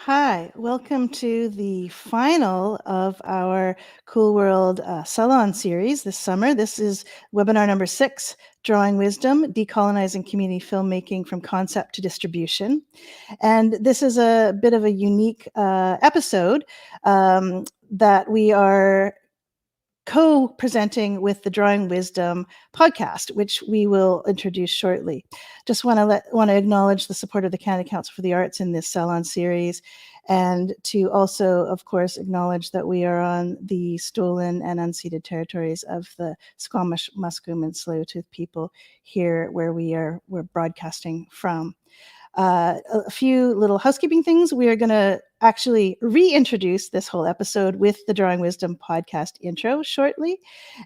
Hi, welcome to the final of our Cool.World Salon series this summer. This is webinar number 6, Drawing Wisdom, Decolonizing Community Filmmaking from Concept to Distribution. And this is a bit of a unique episode that we are co-presenting with the Drawing Wisdom podcast, which we will introduce shortly. Just want to acknowledge the support of the Canada Council for the Arts in this Salon series, and to also, of course, acknowledge that we are on the stolen and unceded territories of the Squamish, Musqueam, and Tsleil-Waututh people here where we're broadcasting from. A few little housekeeping things. We are going to actually reintroduce this whole episode with the Drawing Wisdom podcast intro shortly.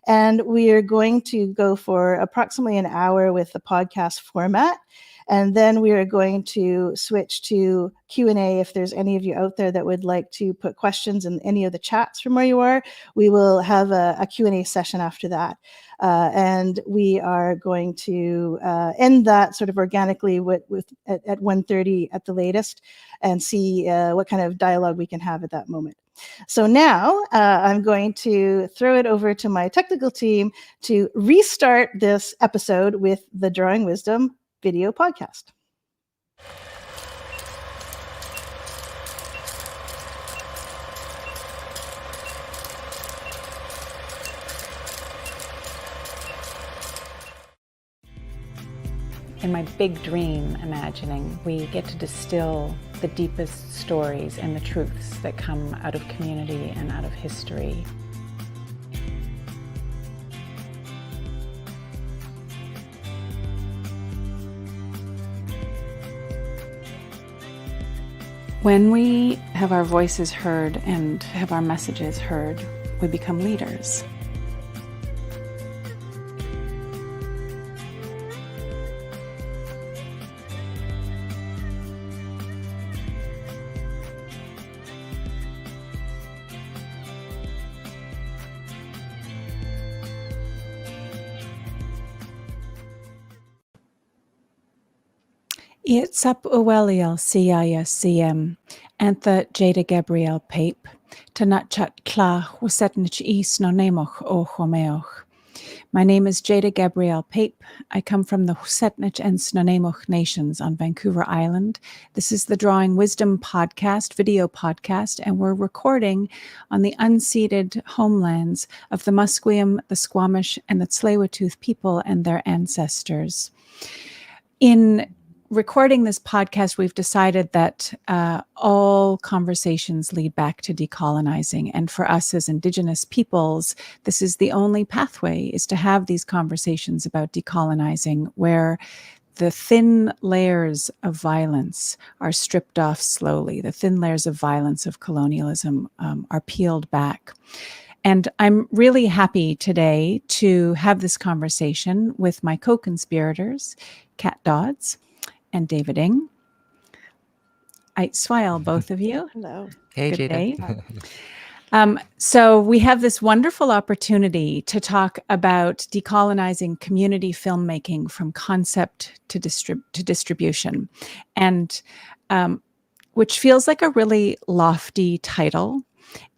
And we are going to go for approximately an hour with the podcast format. And then we are going to switch to Q&A. If there's any of you out there that would like to put questions in any of the chats from where you are, we will have a Q&A session after that. And we are going to end that sort of organically at 1:30 at the latest, and see what kind of dialogue we can have at that moment. So now I'm going to throw it over to my technical team to restart this episode with the Drawing Wisdom video podcast. In my big dream imagining, we get to distill the deepest stories and the truths that come out of community and out of history. When we have our voices heard and have our messages heard, we become leaders. It's up Uweliel CISCM, Antha Jada Gabriel Pape, Tanatchat Kla Husetnich Is no Nemoch O Homeoch. My name is Jada Gabriel Pape. I come from the Husetnich and Snuneymuxw nations on Vancouver Island. This is the Drawing Wisdom podcast, video podcast, and we're recording on the unceded homelands of the Musqueam, the Squamish, and the Tsleil-Waututh people and their ancestors. In recording this podcast, we've decided that all conversations lead back to decolonizing. And for us as Indigenous peoples, this is the only pathway, is to have these conversations about decolonizing, where the thin layers of violence are stripped off slowly. The thin layers of violence of colonialism are peeled back. And I'm really happy today to have this conversation with my co-conspirators, Kat Dodds and David Ng. I smile, both of you. Hello. Hey, Good Jada. day. So we have this wonderful opportunity to talk about decolonizing community filmmaking from concept to distribution, and which feels like a really lofty title.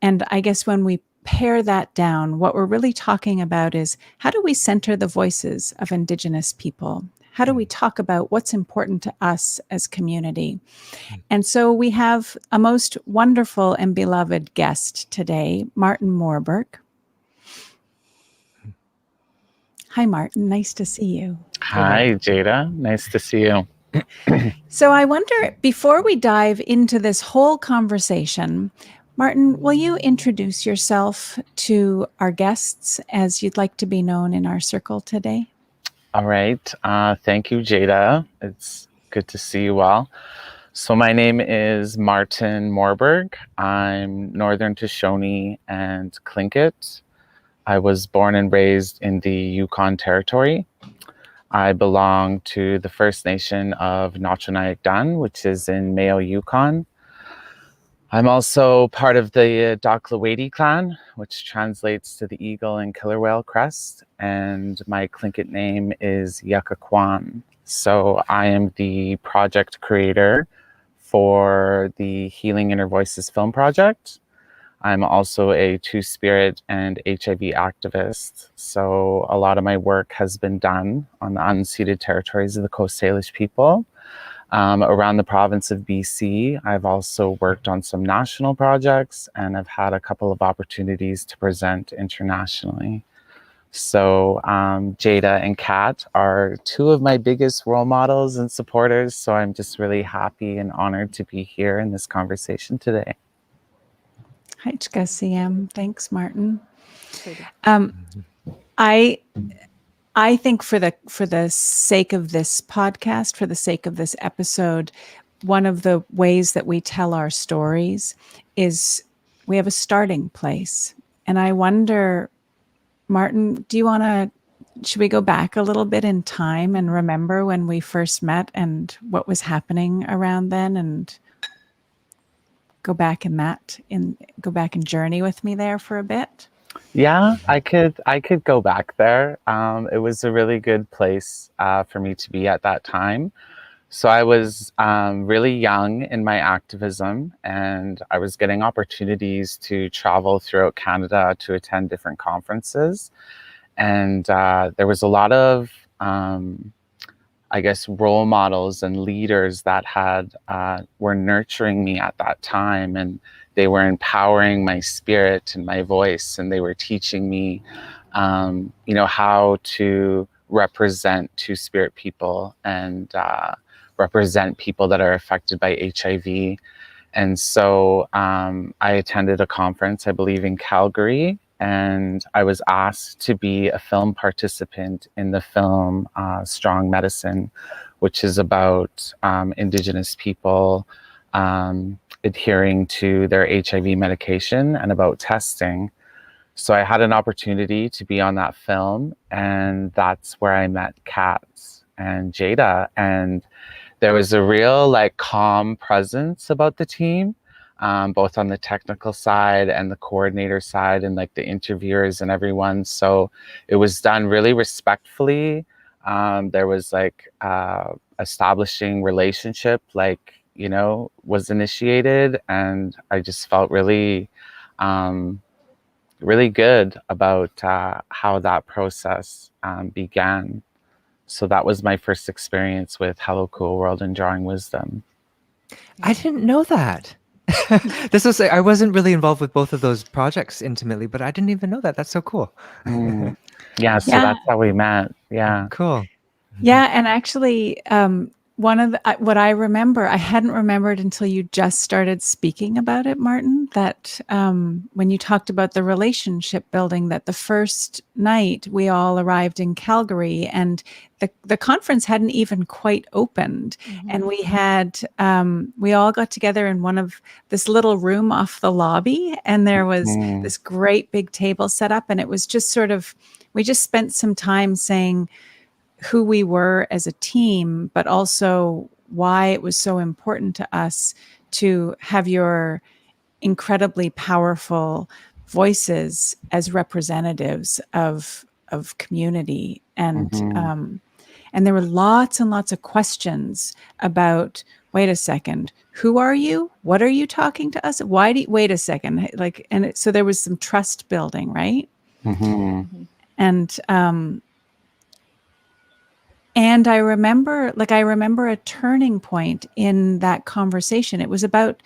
And I guess when we pare that down, what we're really talking about is, how do we center the voices of Indigenous people? How do we talk about what's important to us as community? And so we have a most wonderful and beloved guest today, Martin Moorburg. Hi, Martin. Nice to see you. Hi, Jada. Nice to see you. So I wonder, before we dive into this whole conversation, Martin, will you introduce yourself to our guests as you'd like to be known in our circle today? All right. Thank you, Jada. It's good to see you all. So my name is Martin Moorburg. I'm Northern Shoshone and Tlingit. I was born and raised in the Yukon Territory. I belong to the First Nation of Notchonayakdan, which is in Mayo, Yukon. I'm also part of the Doklawati clan, which translates to the eagle and killer whale crest, and my Tlingit name is Yucca Kwan. So I am the project creator for the Healing Inner Voices film project. I'm also a Two-Spirit and HIV activist. So a lot of my work has been done on the unceded territories of the Coast Salish people. Around the province of BC, I've also worked on some national projects, and I've had a couple of opportunities to present internationally. So Jada and Kat are two of my biggest role models and supporters. So I'm just really happy and honored to be here in this conversation today. Hi, CM. Thanks, Martin. Katie. I think for the sake of this podcast, for the sake of this episode, one of the ways that we tell our stories is we have a starting place. And I wonder, Martin, should we go back a little bit in time and remember when we first met and what was happening around then, and go back and journey with me there for a bit? Yeah, I could go back there. It was a really good place for me to be at that time. So I was really young in my activism, and I was getting opportunities to travel throughout Canada to attend different conferences. And there was a lot of, I guess, role models and leaders that were nurturing me at that time, and they were empowering my spirit and my voice, and they were teaching me, how to represent Two-Spirit people and represent people that are affected by HIV. And so I attended a conference, I believe in Calgary, and I was asked to be a film participant in the film Strong Medicine, which is about Indigenous people adhering to their HIV medication and about testing. So I had an opportunity to be on that film, and that's where I met Kat and Jada. And there was a real calm presence about the team, both on the technical side and the coordinator side and the interviewers and everyone. So it was done really respectfully. There was establishing relationship, was initiated, and I just felt really, really good about how that process began. So that was my first experience with Hello Cool.World and Drawing Wisdom. I didn't know that. I wasn't really involved with both of those projects intimately, but I didn't even know that. That's so cool. Yeah, so that's how we met. Yeah. Cool. Yeah, and actually, one of what I remember, I hadn't remembered until you just started speaking about it, Martin, that when you talked about the relationship building, that the first night we all arrived in Calgary and the conference hadn't even quite opened. Mm-hmm. And we had, we all got together in this little room off the lobby, and there was this great big table set up, and it was just we just spent some time saying who we were as a team, but also why it was so important to us to have your incredibly powerful voices as representatives of community. And and there were lots and lots of questions about, wait a second, who are you? What are you talking to us? Wait a second. So there was some trust building, right? Mm-hmm. And I remember a turning point in that conversation. It was about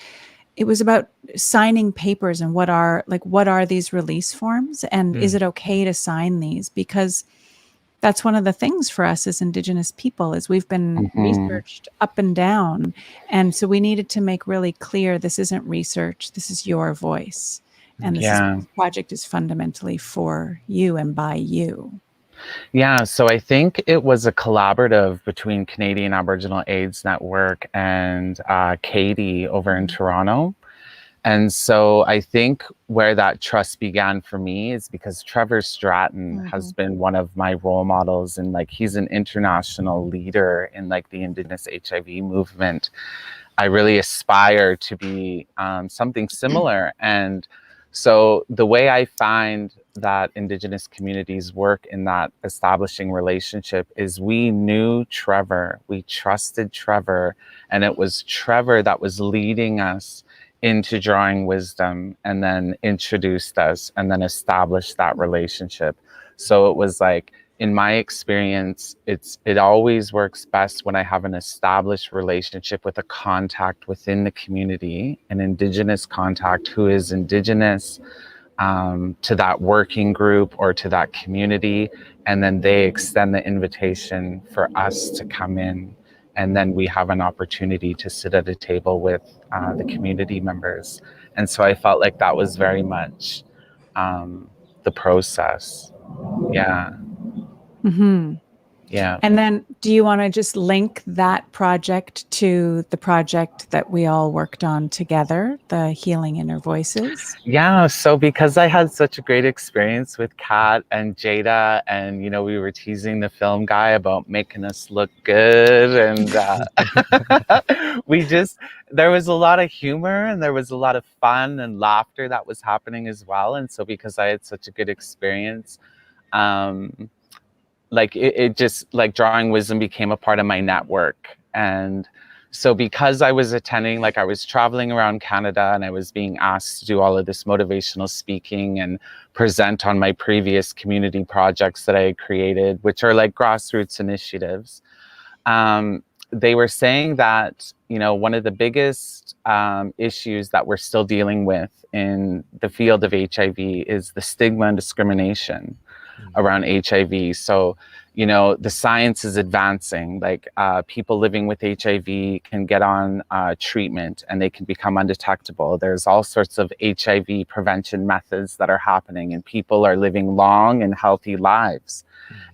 signing papers and what are these release forms, and is it okay to sign these? Because that's one of the things for us as Indigenous people is we've been researched up and down. And so we needed to make really clear, this isn't research, this is your voice. And this project is fundamentally for you and by you. Yeah, so I think it was a collaborative between Canadian Aboriginal AIDS Network and Katie over in Toronto. And so I think where that trust began for me is because Trevor Stratton has been one of my role models, and he's an international leader in the Indigenous HIV movement. I really aspire to be something similar. And so the way I find that Indigenous communities work in that establishing relationship is we knew Trevor, we trusted Trevor, and it was Trevor that was leading us into drawing wisdom and then introduced us and then established that relationship. So it was like, in my experience, it always works best when I have an established relationship with a contact within the community, an Indigenous contact who is Indigenous to that working group or to that community, and then they extend the invitation for us to come in, and then we have an opportunity to sit at a table with the community members. And so I felt like that was very much the process. Yeah. Mm-hmm. Yeah. And then do you want to just link that project to the project that we all worked on together, the Healing Inner Voices? Yeah, so because I had such a great experience with Kat and Jada, and we were teasing the film guy about making us look good, and there was a lot of humor and there was a lot of fun and laughter that was happening as well. And so because I had such a good experience, um, like it just like drawing wisdom became a part of my network. And so because I was attending, like I was traveling around Canada and I was being asked to do all of this motivational speaking and present on my previous community projects that I had created, which are like grassroots initiatives. They were saying that, one of the biggest issues that we're still dealing with in the field of HIV is the stigma and discrimination around HIV. So, the science is advancing. Like people living with HIV can get on treatment and they can become undetectable. There's all sorts of HIV prevention methods that are happening, and people are living long and healthy lives.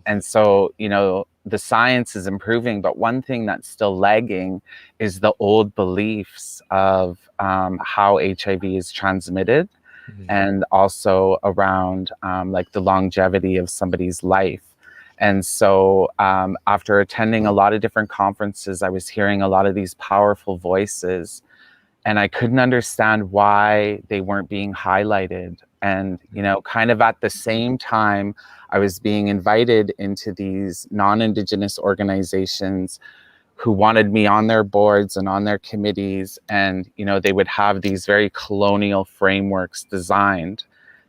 And so, the science is improving, but one thing that's still lagging is the old beliefs of how HIV is transmitted. And also around like the longevity of somebody's life. And so after attending a lot of different conferences, I was hearing a lot of these powerful voices, and I couldn't understand why they weren't being highlighted. And, kind of at the same time, I was being invited into these non-Indigenous organizations who wanted me on their boards and on their committees. And, they would have these very colonial frameworks designed.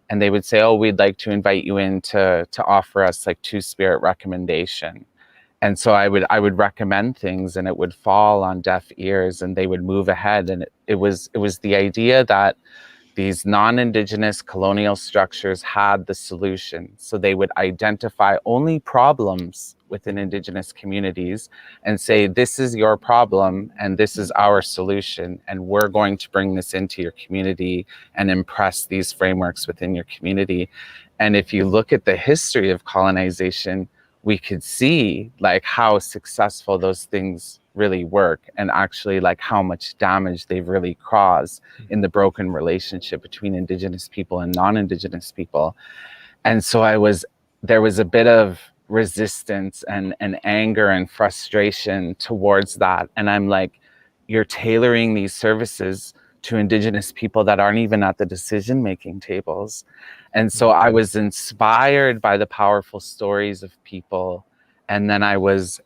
And they would say, oh, we'd like to invite you in to offer us like Two-Spirit recommendation. And so I would recommend things and it would fall on deaf ears and they would move ahead. And it was the idea that these non-Indigenous colonial structures had the solution. So they would identify only problems within Indigenous communities and say, this is your problem and this is our solution. And we're going to bring this into your community and impress these frameworks within your community. And if you look at the history of colonization, we could see like how successful those things really work, and actually like how much damage they've really caused in the broken relationship between Indigenous people and non-Indigenous people. And so there was a bit of resistance and anger and frustration towards that. And I'm like, you're tailoring these services to Indigenous people that aren't even at the decision-making tables. And so I was inspired by the powerful stories of people. And then I was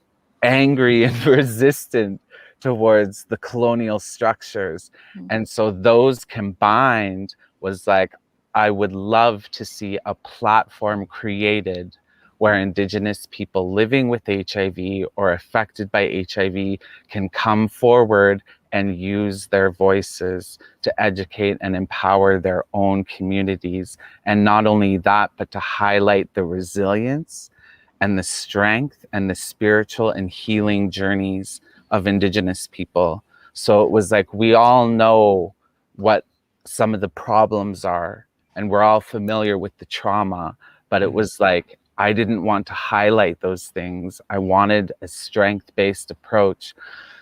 angry and resistant towards the colonial structures. And so those combined was like, I would love to see a platform created where Indigenous people living with HIV or affected by HIV can come forward and use their voices to educate and empower their own communities. And not only that, but to highlight the resilience and the strength and the spiritual and healing journeys of Indigenous people. So it was like, we all know what some of the problems are, and we're all familiar with the trauma, but it was like, I didn't want to highlight those things. I wanted a strength-based approach.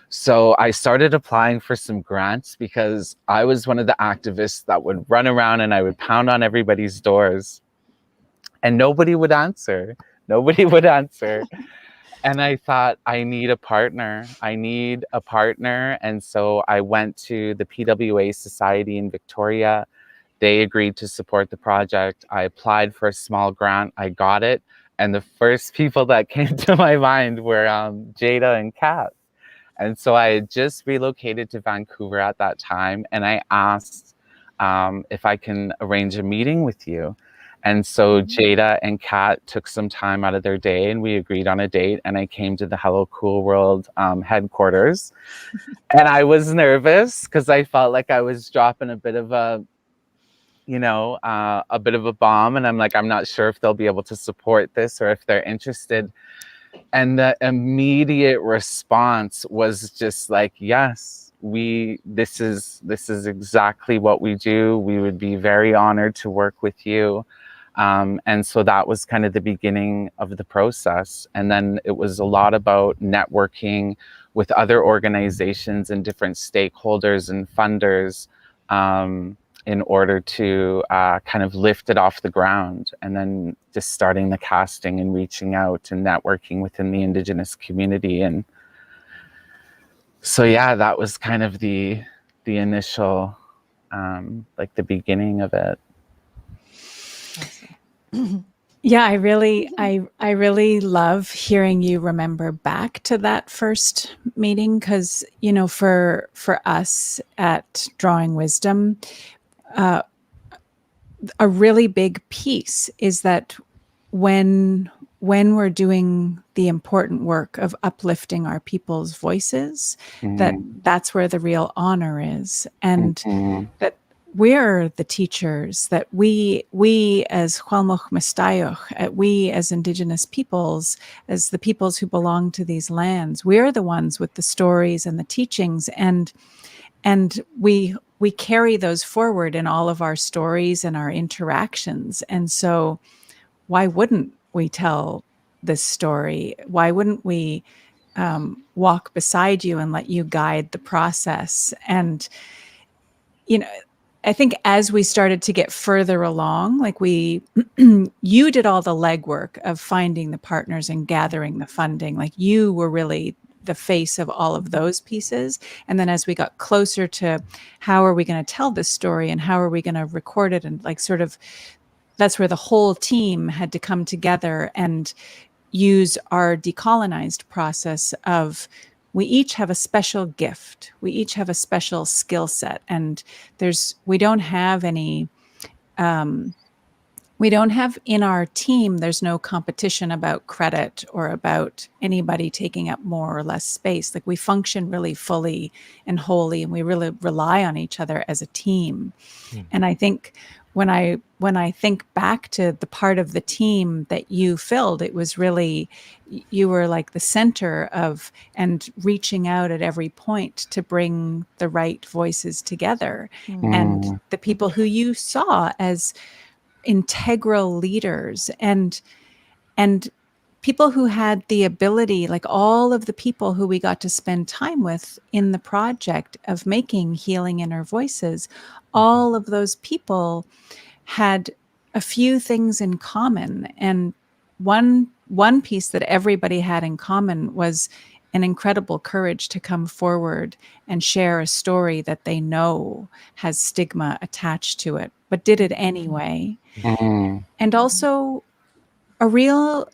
So I started applying for some grants because I was one of the activists that would run around and I would pound on everybody's doors and nobody would answer. Nobody would answer. And I thought, I need a partner. I need a partner. And so I went to the PWA Society in Victoria They agreed to support the project. I applied for a small grant. I got it. And the first people that came to my mind were Jada and Kat. And so I had just relocated to Vancouver at that time, and I asked if I can arrange a meeting with you. And so Jada and Kat took some time out of their day, and we agreed on a date, and I came to the Hello Cool.World headquarters. And I was nervous because I felt like I was dropping a bit of a bomb, and I'm like, I'm not sure if they'll be able to support this or if they're interested. And the immediate response was just like, yes, this is exactly what we do. We would be very honored to work with you. And so that was kind of the beginning of the process. And then it was a lot about networking with other organizations and different stakeholders and funders, in order to kind of lift it off the ground, and then just starting the casting and reaching out and networking within the Indigenous community. And so, yeah, that was kind of the initial, like the beginning of it. Yeah, I really love hearing you remember back to that first meeting, because, you know, for us at Drawing Wisdom, a really big piece is that when we're doing the important work of uplifting our people's voices, that's where the real honor is, and that we're the teachers, that we as Hualmoch Mestayog, we as Indigenous peoples, as the peoples who belong to these lands, we're the ones with the stories and the teachings, and we carry those forward in all of our stories and our interactions. And so why wouldn't we tell this story? Why wouldn't we walk beside you and let you guide the process? And, you know, I think as we started to get further along, like you did all the legwork of finding the partners and gathering the funding. Like you were really the face of all of those pieces. And then as we got closer to how are we going to tell this story and how are we going to record it, and like sort of that's where the whole team had to come together and use our decolonized process of, we each have a special gift. We each have a special skill set. And we don't have in our team, there's no competition about credit or about anybody taking up more or less space. Like we function really fully and wholly, and we really rely on each other as a team. And I think when I think back to the part of the team that you filled, it was really, you were like the center of, and reaching out at every point to bring the right voices together. And the people who you saw as integral leaders and people who had the ability, like all of the people who we got to spend time with in the project of making Healing Inner Voices, all of those people had a few things in common. And one piece that everybody had in common was an incredible courage to come forward and share a story that they know has stigma attached to it, but did it anyway. And also a real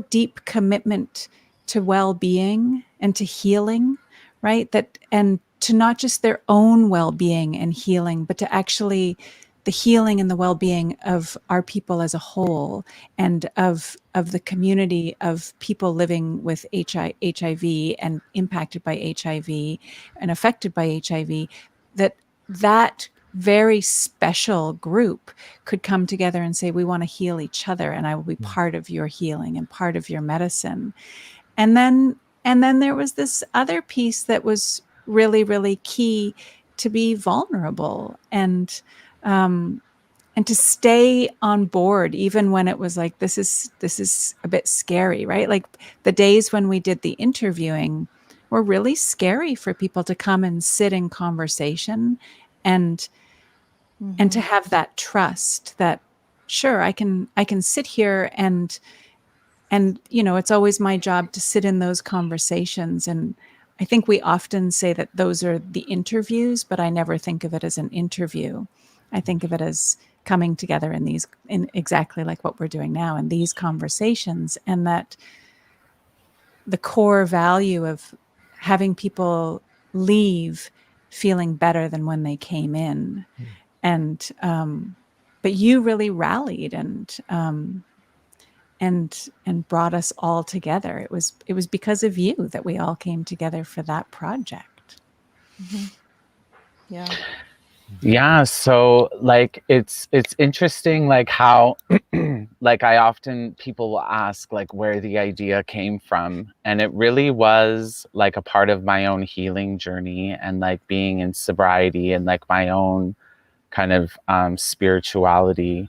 deep commitment to well-being and to healing, right? And to not just their own well-being and healing, but to actually the healing and the well-being of our people as a whole, and of the community of people living with HIV and impacted by HIV and affected by HIV, that very special group could come together and say, we want to heal each other, and I will be part of your healing and part of your medicine. And then there was this other piece that was really, really key, to be vulnerable and to stay on board, even when it was like, this is a bit scary, right? Like the days when we did the interviewing were really scary for people to come and sit in conversation and to have that trust that, sure, I can sit here and you know, it's always my job to sit in those conversations. And I think we often say that those are the interviews, but I never think of it as an interview. I think of it as coming together in exactly like what we're doing now in these conversations, and that the core value of having people leave feeling better than when they came in. And but you really rallied and brought us all together. It was because of you that we all came together for that project. Yeah. Yeah, so like it's interesting like how like I often people will ask like where the idea came from, and it really was like a part of my own healing journey and like being in sobriety and like my own kind of spirituality.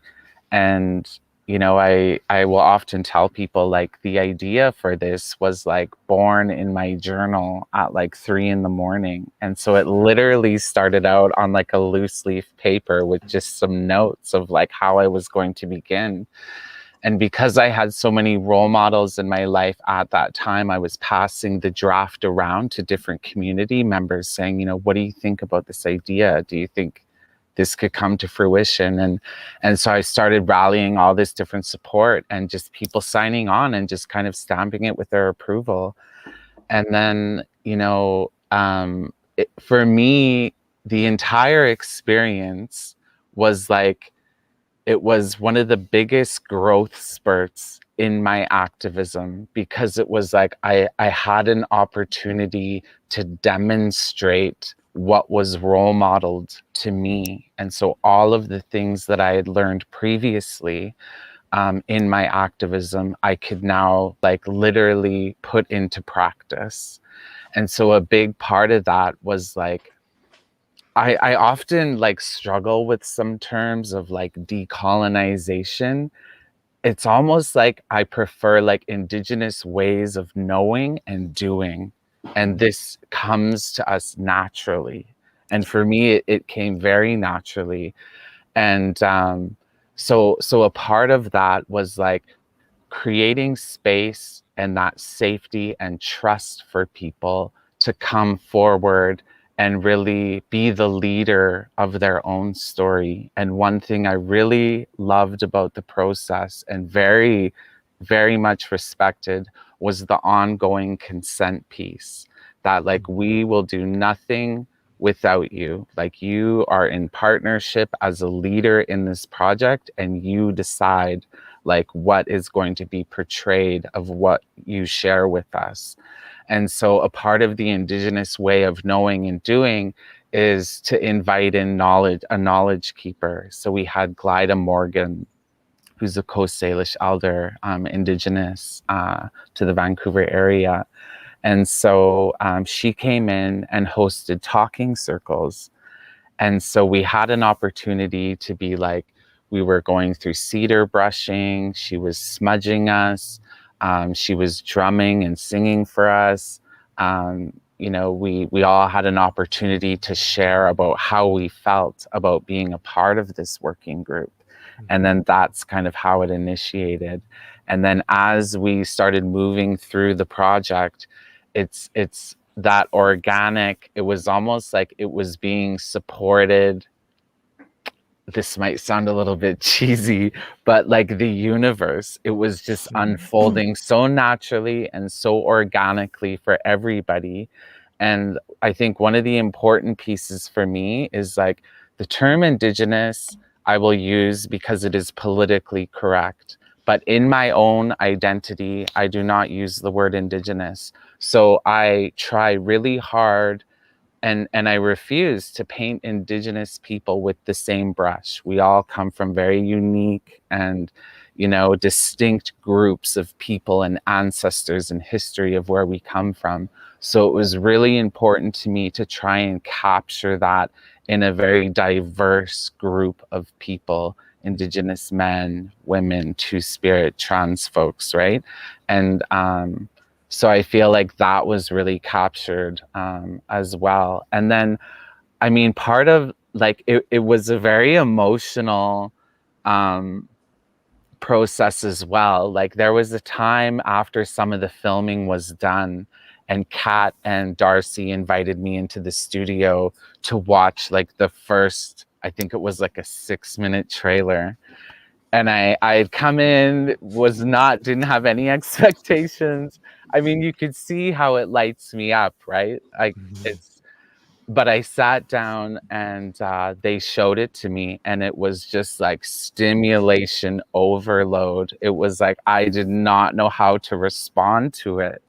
And you know, I will often tell people like the idea for this was like born in my journal at like 3 a.m. And so it literally started out on like a loose leaf paper with just some notes of like how I was going to begin. And because I had so many role models in my life at that time, I was passing the draft around to different community members saying, you know, what do you think about this idea? Do you think this could come to fruition? And so I started rallying all this different support and just people signing on and just kind of stamping it with their approval. And then, you know, for me, the entire experience was like, it was one of the biggest growth spurts in my activism, because it was like I had an opportunity to demonstrate what was role modeled to me. And so all of the things that I had learned previously in my activism, I could now like literally put into practice. And so a big part of that was like, I often like struggle with some terms of like decolonization. It's almost like I prefer like Indigenous ways of knowing and doing. And this comes to us naturally. And for me, it came very naturally. And so a part of that was like creating space and that safety and trust for people to come forward and really be the leader of their own story. And one thing I really loved about the process and very, very much respected was the ongoing consent piece, that like we will do nothing without you. Like you are in partnership as a leader in this project, and you decide like what is going to be portrayed of what you share with us. And so a part of the Indigenous way of knowing and doing is to invite in a knowledge keeper. So we had Glyda Morgan, who's a Coast Salish elder, Indigenous to the Vancouver area. And so she came in and hosted talking circles. And so we had an opportunity to be like, we were going through cedar brushing, she was smudging us, she was drumming and singing for us. You know, we all had an opportunity to share about how we felt about being a part of this working group. And then that's kind of how it initiated. And then as we started moving through the project, it's that organic, it was almost like it was being supported. This might sound a little bit cheesy, but like the universe, it was just unfolding so naturally and so organically for everybody. And I think one of the important pieces for me is like the term Indigenous, I will use because it is politically correct. But in my own identity, I do not use the word Indigenous. So I try really hard and I refuse to paint Indigenous people with the same brush. We all come from very unique and, you know, distinct groups of people and ancestors and history of where we come from. So it was really important to me to try and capture that in a very diverse group of people: Indigenous men, women, Two-Spirit, trans folks, right? And so I feel like that was really captured as well. And then, I mean, part of like, it was a very emotional process as well. Like there was a time after some of the filming was done, and Kat and Darcy invited me into the studio to watch like the first I think it was like a 6-minute trailer. And I had come in, didn't have any expectations. I mean, you could see how it lights me up, right? But I sat down and they showed it to me, and it was just like stimulation overload. It was like I did not know how to respond to it.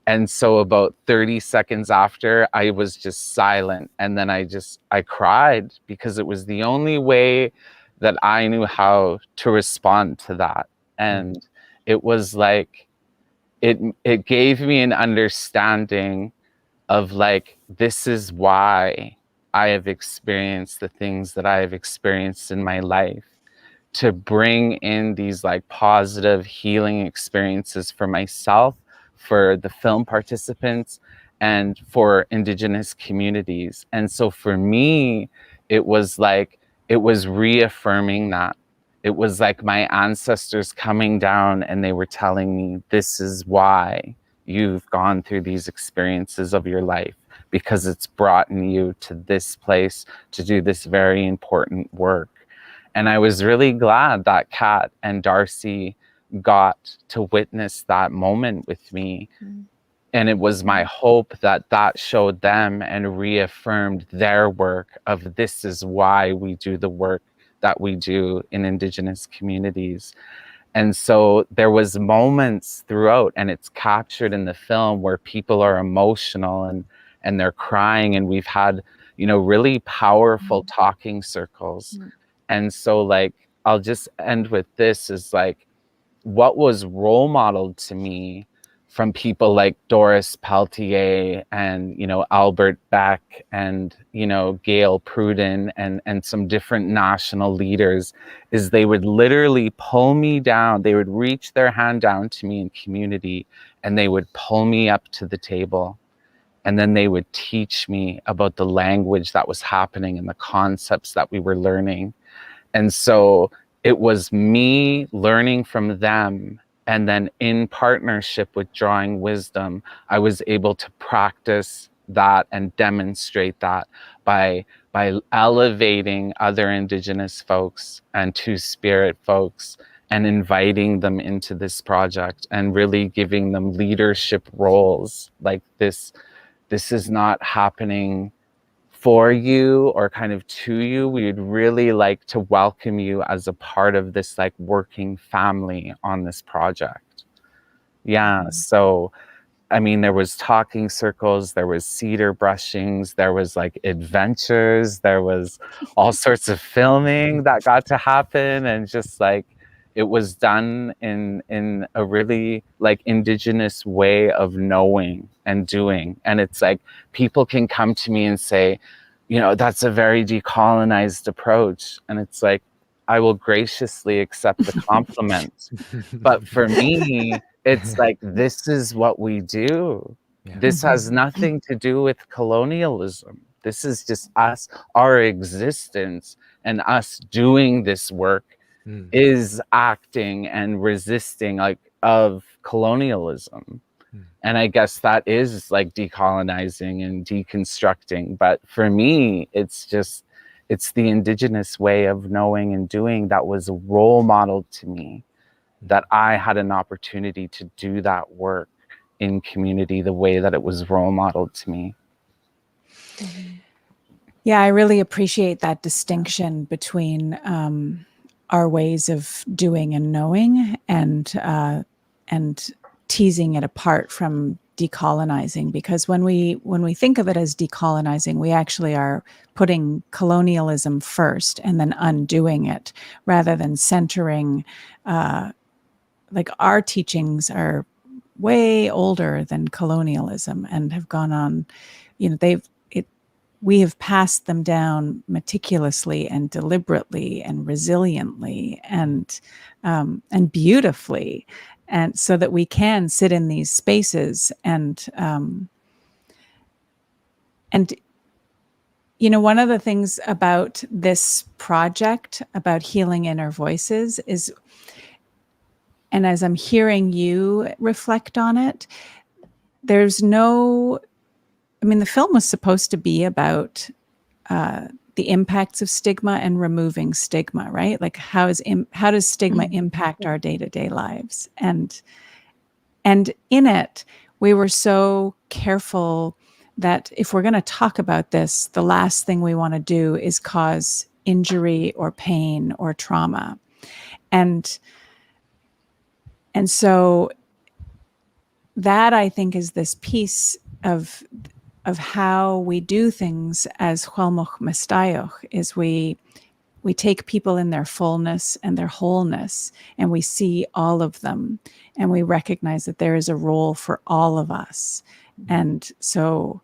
And so about 30 seconds after, I was just silent. And then I cried, because it was the only way that I knew how to respond to that. And it was like, it gave me an understanding of like, this is why I have experienced the things that I have experienced in my life, to bring in these like positive healing experiences for myself, for the film participants, and for Indigenous communities. And so for me, it was reaffirming that. It was like my ancestors coming down, and they were telling me, this is why you've gone through these experiences of your life, because it's brought you to this place to do this very important work. And I was really glad that Kat and Darcy got to witness that moment with me. And it was my hope that that showed them and reaffirmed their work of, this is why we do the work that we do in Indigenous communities. And so there was moments throughout, and it's captured in the film, where people are emotional and they're crying, and we've had, really powerful talking circles. And so like, I'll just end with this, is like, what was role modeled to me from people like Doris Peltier and, Albert Beck and, Gail Pruden and some different national leaders, is they would literally pull me down. They would reach their hand down to me in community, and they would pull me up to the table. And then they would teach me about the language that was happening and the concepts that we were learning. And so it was me learning from them. And then in partnership with Drawing Wisdom, I was able to practice that and demonstrate that by elevating other Indigenous folks and Two-Spirit folks, and inviting them into this project, and really giving them leadership roles. Like, this is not happening for you or kind of to you. We would really like to welcome you as a part of this like working family on this project. Yeah. So, I mean, there was talking circles, there was cedar brushings, there was like adventures, there was all sorts of filming that got to happen, and just like, it was done in a really like Indigenous way of knowing and doing. And it's like, people can come to me and say, that's a very decolonized approach. And it's like, I will graciously accept the compliment. But for me, it's like, this is what we do. Yeah. This has nothing to do with colonialism. This is just us, our existence, and us doing this work is acting and resisting like of colonialism. And I guess that is like decolonizing and deconstructing. But for me, it's the Indigenous way of knowing and doing that was role modeled to me, that I had an opportunity to do that work in community the way that it was role modeled to me. Yeah, I really appreciate that distinction between our ways of doing and knowing, and teasing it apart from decolonizing, because when we think of it as decolonizing, we actually are putting colonialism first and then undoing it, rather than centering. Like, our teachings are way older than colonialism and have gone on. We have passed them down meticulously and deliberately and resiliently and beautifully, and so that we can sit in these spaces and one of the things about this project, about healing inner voices, is, and as I'm hearing you reflect on it, the film was supposed to be about the impacts of stigma and removing stigma, right? Like how does stigma impact our day-to-day lives? And in it, we were so careful that if we're going to talk about this, the last thing we want to do is cause injury or pain or trauma. And so that, I think, is this piece of how we do things as Huelmoch Mestayog, is we take people in their fullness and their wholeness, and we see all of them, and we recognize that there is a role for all of us. And so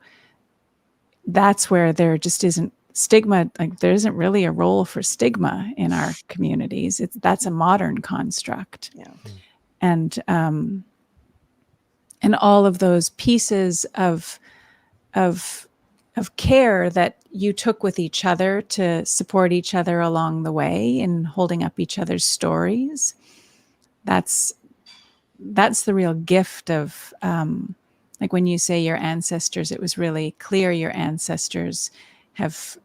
that's where there just isn't stigma. Like, there isn't really a role for stigma in our communities. That's a modern construct. Yeah. And all of those pieces of care that you took with each other to support each other along the way in holding up each other's stories. That's the real gift of, like when you say your ancestors, it was really clear your ancestors have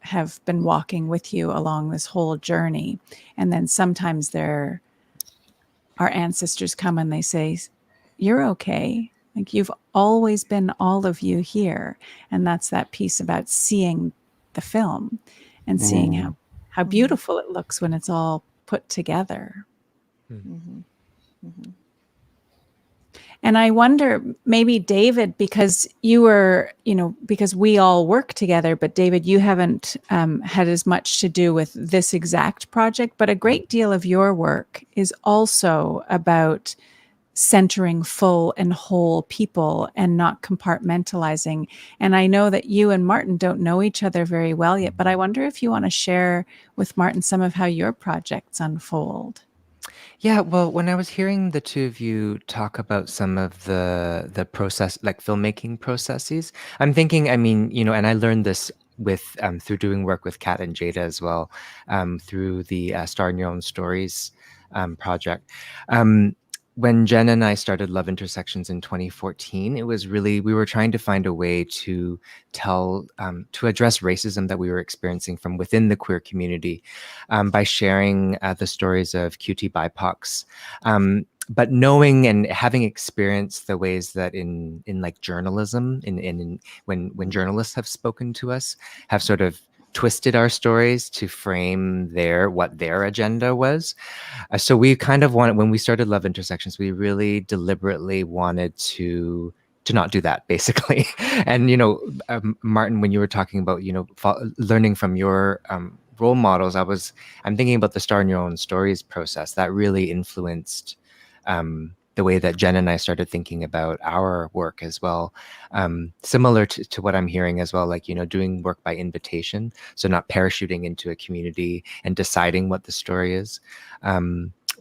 been walking with you along this whole journey. And then sometimes our ancestors come and they say, you're okay. Like, you've always been all of you here. And that's that piece about seeing the film and seeing how beautiful it looks when it's all put together. Mm-hmm. Mm-hmm. And I wonder, maybe David, because you were, because we all work together, but David, you haven't had as much to do with this exact project, but a great deal of your work is also about centering full and whole people and not compartmentalizing. And I know that you and Martin don't know each other very well yet, but I wonder if you want to share with Martin some of how your projects unfold. Yeah, well, when I was hearing the two of you talk about some of the process, like filmmaking processes, I'm thinking, I mean, and I learned this with through doing work with Kat and Jada as well, through the Star in Your Own Stories project. When Jen and I started Love Intersections in 2014, it was really, we were trying to find a way to tell, to address racism that we were experiencing from within the queer community by sharing the stories of QT BIPOCs. But knowing and having experienced the ways that in like journalism, when journalists have spoken to us, have sort of twisted our stories to frame what their agenda was. So we kind of wanted, when we started Love Intersections, we really deliberately wanted to not do that, basically. And Martin, when you were talking about learning from your role models, I'm thinking about the Star in Your Own Stories process that really influenced the way that Jen and I started thinking about our work as well. Similar to what I'm hearing as well, like, doing work by invitation. So not parachuting into a community and deciding what the story is.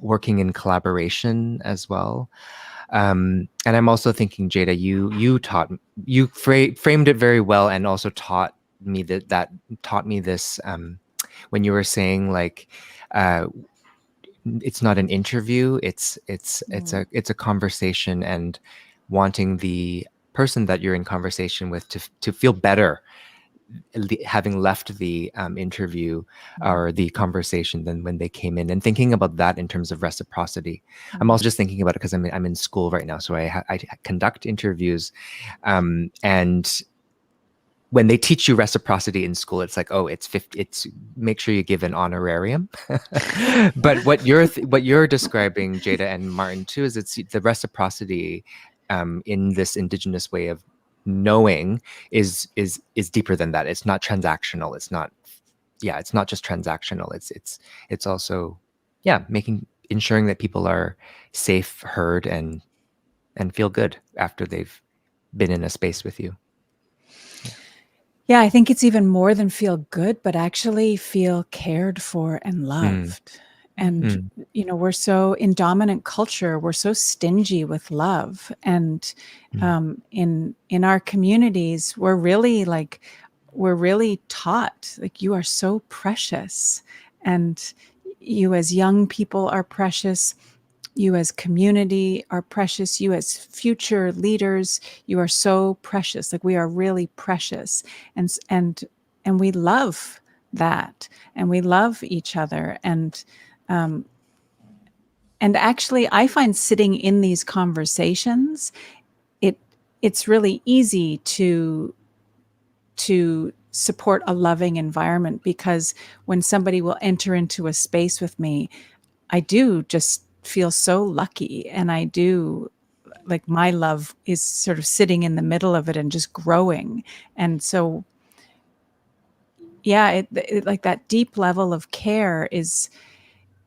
Working in collaboration as well. And I'm also thinking, Jada, you framed it very well, and also taught me that taught me this when you were saying, like, it's not an interview, it's a conversation, and wanting the person that you're in conversation with to feel better having left the interview or the conversation than when they came in, and thinking about that in terms of reciprocity. I'm also just thinking about it because I'm in school right now, so I conduct interviews, and when they teach you reciprocity in school, it's like, oh, it's 50, it's make sure you give an honorarium. But what you're describing, Jada and Martin, too, is it's the reciprocity in this Indigenous way of knowing is deeper than that. It's not transactional. It's not just transactional. It's also ensuring that people are safe, heard, and feel good after they've been in a space with you. Yeah, I think it's even more than feel good, but actually feel cared for and loved. And, we're so, in dominant culture, we're so stingy with love. And in our communities, we're really taught, like, you are so precious. And you as young people are precious. You as community are precious. You as future leaders, you are so precious. Like, we are really precious. And we love that, and we love each other. And actually, I find sitting in these conversations, it's really easy to support a loving environment, because when somebody will enter into a space with me, I do just feel so lucky, and I do, like, my love is sort of sitting in the middle of it and just growing. And so, yeah, it like that deep level of care is,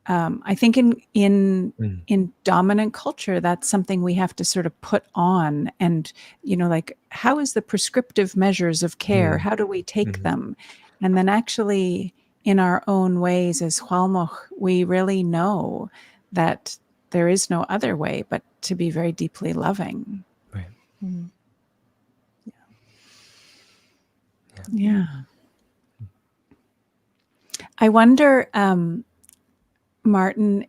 I think in dominant culture, that's something we have to sort of put on. And, like, how is the prescriptive measures of care? How do we take them? And then actually, in our own ways as Hualmoch, we really know that there is no other way but to be very deeply loving. Right. Yeah. I wonder, Martin,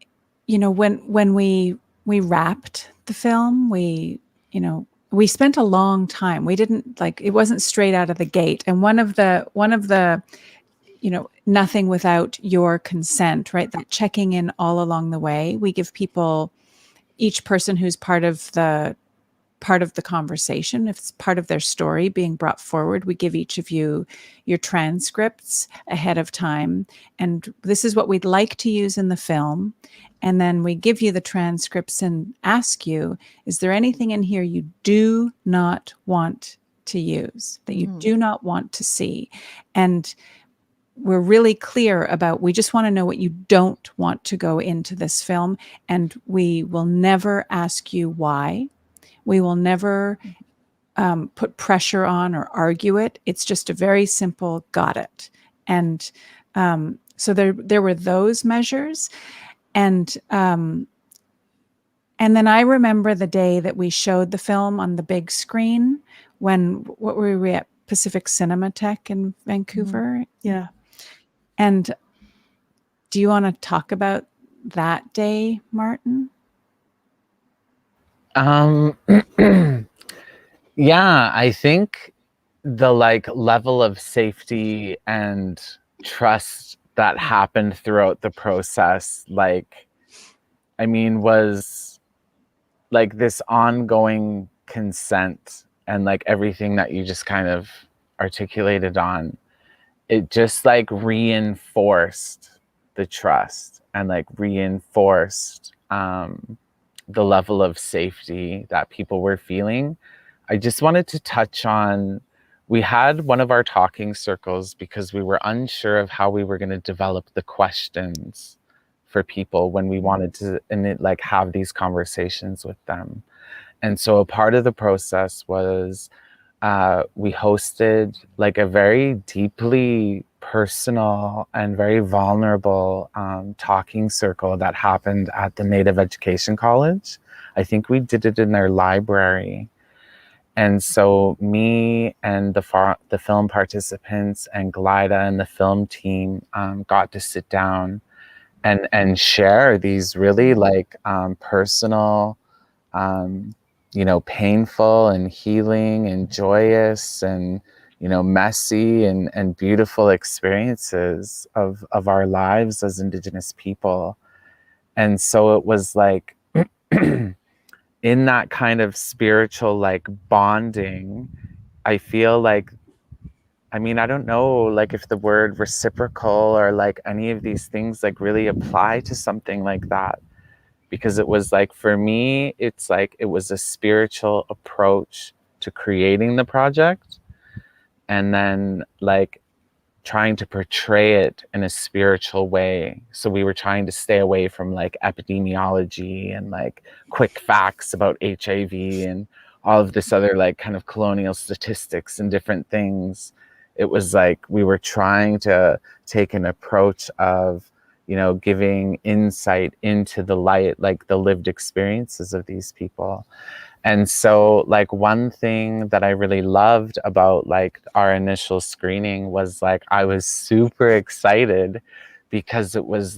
when we wrapped the film, we spent a long time. We didn't, like, it wasn't straight out of the gate. And one of the nothing without your consent, right? That checking in all along the way. We give people, each person who's part of the conversation, if it's part of their story being brought forward, we give each of you your transcripts ahead of time. And this is what we'd like to use in the film. And then we give you the transcripts and ask you, is there anything in here you do not want to use, that you do not want to see? And we're really clear about, we just want to know what you don't want to go into this film. And we will never ask you why. We will never put pressure on or argue it. It's just a very simple got it. And so there were those measures. And then I remember the day that we showed the film on the big screen, what were we at? Pacific Cinematheque in Vancouver? Yeah. And do you want to talk about that day, Martin? Yeah, I think the level of safety and trust that happened throughout the process, was like this ongoing consent, and like everything that you just kind of articulated on, it just like reinforced the trust and like reinforced the level of safety that people were feeling. I just wanted to touch on, we had one of our talking circles because we were unsure of how we were going to develop the questions for people when we wanted to have these conversations with them. And so a part of the process was we hosted like a very deeply personal and very vulnerable talking circle that happened at the Native Education College. I think we did it in their library. And so me and the film participants and Glida and the film team got to sit down and share these really personal, painful and healing and joyous and, messy and beautiful experiences of our lives as Indigenous people. And so it was like, in that kind of spiritual bonding, I feel like, I don't know if the word reciprocal or any of these things really apply to something like that. Because it was for me, it's it was a spiritual approach to creating the project, and then trying to portray it in a spiritual way. So we were trying to stay away from epidemiology and quick facts about HIV and all of this other kind of colonial statistics and different things. It was we were trying to take an approach of giving insight into the light, the lived experiences of these people. And so one thing that I really loved about our initial screening was I was super excited because it was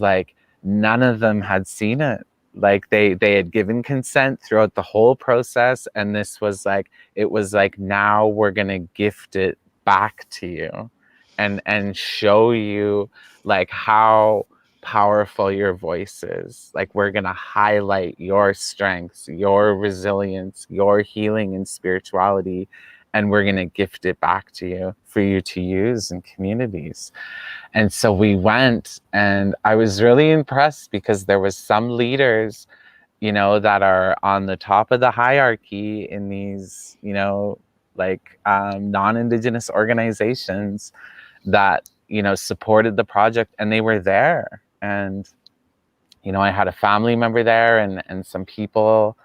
none of them had seen it. They had given consent throughout the whole process, and this was it was now we're gonna gift it back to you. and show you like how powerful your voice is. Like, we're going to highlight your strengths, your resilience, your healing and spirituality, and we're going to gift it back to you for you to use in communities. And so we went, and I was really impressed because there was some leaders, you know, that are on the top of the hierarchy in these, you know, like non-Indigenous organizations that, you know, supported the project, and they were there. And, you know, I had a family member there, and some people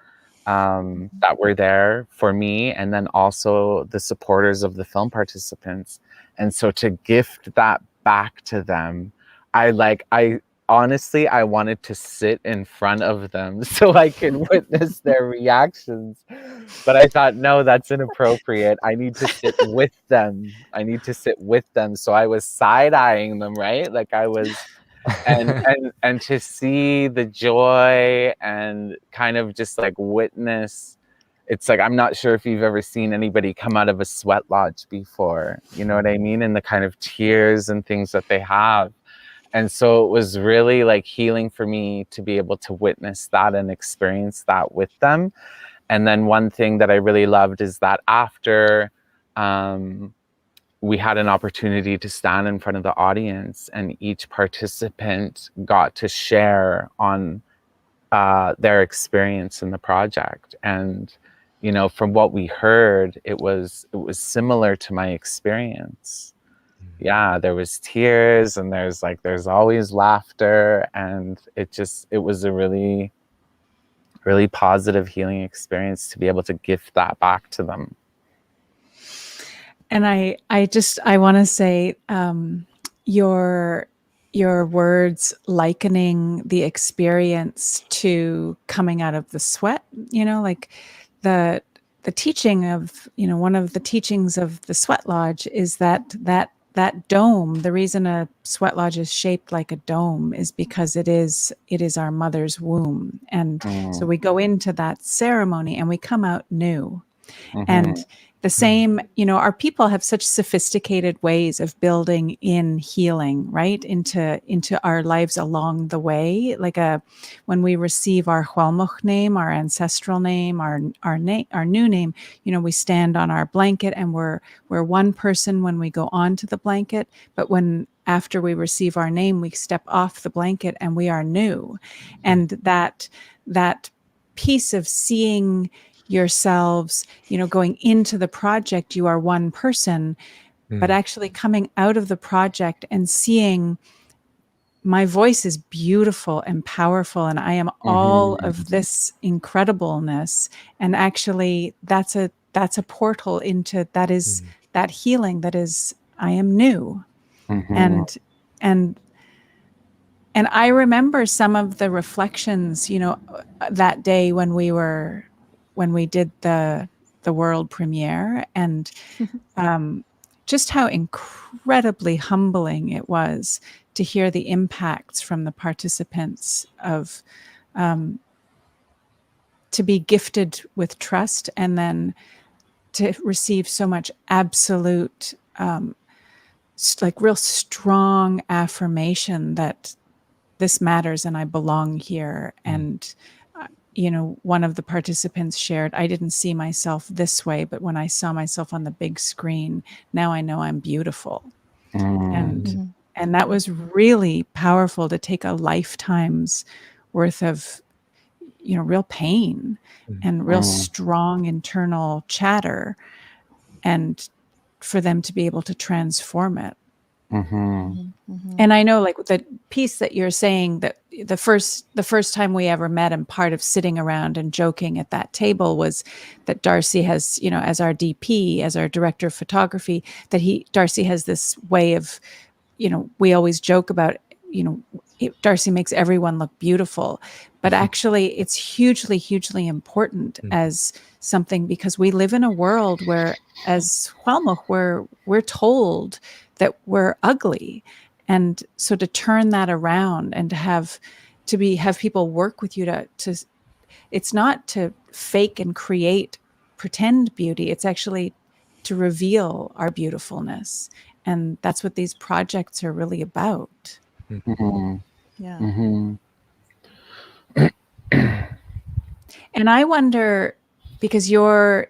that were there for me, and then also the supporters of the film participants. And so to gift that back to them, I honestly, I wanted to sit in front of them so I could witness their reactions. But I thought, no, that's inappropriate. I need to sit with them. I need to sit with them. So I was side-eyeing them, right? Like I was, and to see the joy and kind of just like witness, it's like, I'm not sure if you've ever seen anybody come out of a sweat lodge before, you know what I mean? And the kind of tears and things that they have. And so it was really like healing for me to be able to witness that and experience that with them. And then one thing that I really loved is that after we had an opportunity to stand in front of the audience, and each participant got to share on their experience in the project. And, you know, from what we heard, it was similar to my experience. Yeah, there was tears, and there's always laughter, and it was a really, really positive healing experience to be able to gift that back to them. And I want to say, your words likening the experience to coming out of the sweat, you know, like the teaching of, you know, one of the teachings of the sweat lodge is that dome. The reason a sweat lodge is shaped like a dome is because it is our mother's womb. And so we go into that ceremony and we come out new. And the same, you know, our people have such sophisticated ways of building in healing, right, into our lives along the way. Like when we receive our Hualmuch name, our ancestral name, our new name, you know, we stand on our blanket, and we're one person when we go onto the blanket, but after we receive our name, we step off the blanket and we are new. And that piece of seeing yourselves, you know, going into the project, you are one person, but actually coming out of the project and seeing my voice is beautiful and powerful, and I am all of this incredibleness. And actually that's a portal into that healing that is, I am new. And I remember some of the reflections, you know, that day when we did the world premiere, and just how incredibly humbling it was to hear the impacts from the participants of to be gifted with trust, and then to receive so much absolute like real strong affirmation that this matters and I belong here. And you know, one of the participants shared, I didn't see myself this way, but when I saw myself on the big screen, now I know I'm beautiful. And that was really powerful, to take a lifetime's worth of, you know, real pain and real strong internal chatter, and for them to be able to transform it. And I know, like, the piece that you're saying, that the first time we ever met, and part of sitting around and joking at that table, was that Darcy has, you know, as our DP, as our director of photography, that Darcy has this way of, you know, we always joke about, you know, Darcy makes everyone look beautiful, but actually it's hugely, hugely important as something, because we live in a world where, as Hualmuch, we're told that we're ugly. And so to turn that around and to have people work with you to it's not to fake and create pretend beauty. It's actually to reveal our beautifulness And that's what these projects are really about. Mm-hmm. Yeah. Mm-hmm. And I wonder, because you're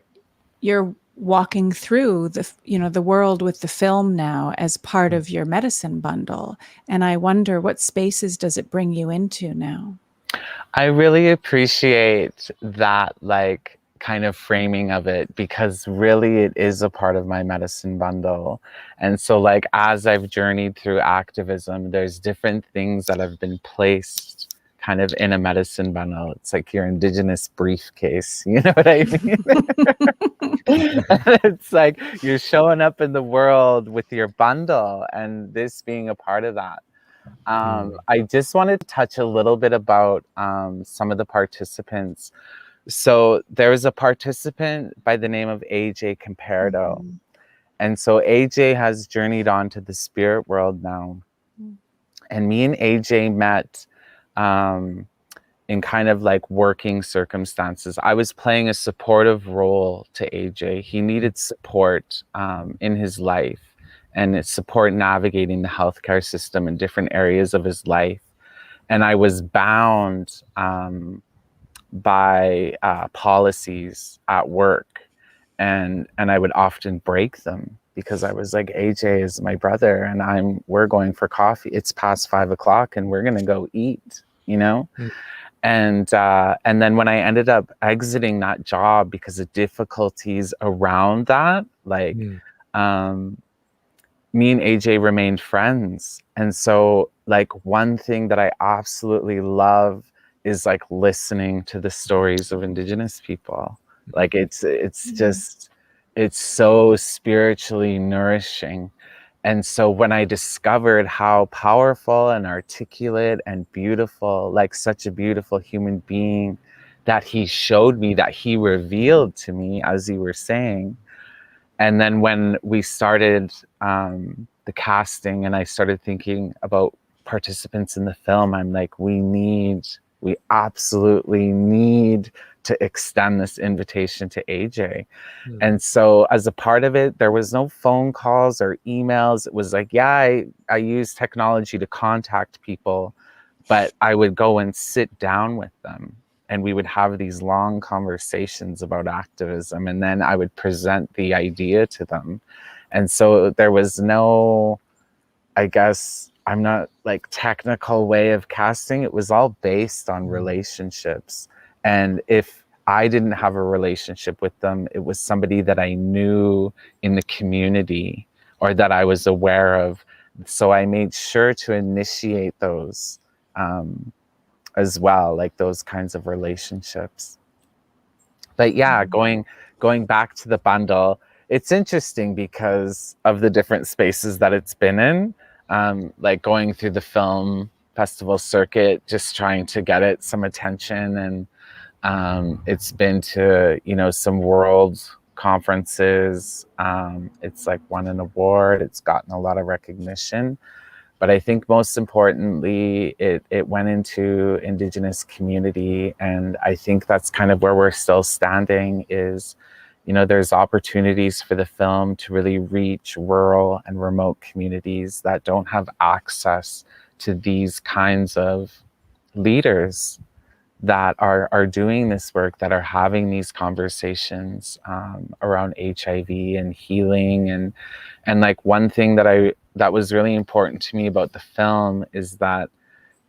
walking through the world with the film now as part of your medicine bundle, and I wonder, what spaces does it bring you into now? I really appreciate that, like, kind of framing of it, because really it is a part of my medicine bundle. And so, like, as I've journeyed through activism, there's different things that have been placed kind of in a medicine bundle. It's like your Indigenous briefcase, you know what I mean? It's like you're showing up in the world with your bundle, and this being a part of that. I just wanted to touch a little bit about some of the participants. So there was a participant by the name of AJ Comparado. Mm-hmm. And so AJ has journeyed on to the spirit world now. And me and AJ met in kind of like working circumstances. I was playing a supportive role to AJ. He needed support in his life, and it's support navigating the healthcare system in different areas of his life. And I was bound by policies at work, and I would often break them because I was like, AJ is my brother, and we're going for coffee. It's past 5 o'clock, and we're gonna go eat, you know. And then when I ended up exiting that job because of difficulties around that, like, me and AJ remained friends. And so, like, one thing that I absolutely love is like listening to the stories of Indigenous people. Like, it's just, it's so spiritually nourishing. And so when I discovered how powerful and articulate and beautiful, like such a beautiful human being that he showed me, that he revealed to me, as you were saying. And then when we started the casting and I started thinking about participants in the film, I'm like, we absolutely need to extend this invitation to AJ. And so as a part of it, there was no phone calls or emails. It was like, yeah, I use technology to contact people, but I would go and sit down with them, and we would have these long conversations about activism, and then I would present the idea to them. And so there was no, I guess, I'm not like technical way of casting. It was all based on relationships. And if I didn't have a relationship with them, it was somebody that I knew in the community or that I was aware of. So I made sure to initiate those as well, like those kinds of relationships. But yeah, going back to the bundle, it's interesting because of the different spaces that it's been in. Like going through the film festival circuit, just trying to get it some attention, and it's been to, you know, some world conferences. It's like won an award. It's gotten a lot of recognition. But I think most importantly, it went into Indigenous community. And I think that's kind of where we're still standing is, you know, there's opportunities for the film to really reach rural and remote communities that don't have access to these kinds of leaders that are doing this work, that are having these conversations around HIV and healing. And like one thing that was really important to me about the film is that,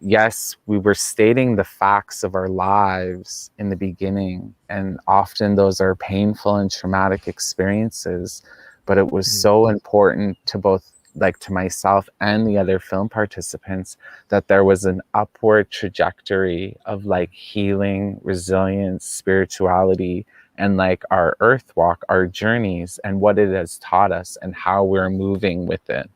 yes, we were stating the facts of our lives in the beginning, and often those are painful and traumatic experiences, but it was so important to both, like to myself and the other film participants, that there was an upward trajectory of like healing, resilience, spirituality, and like our earth walk, our journeys, and what it has taught us and how we're moving with it.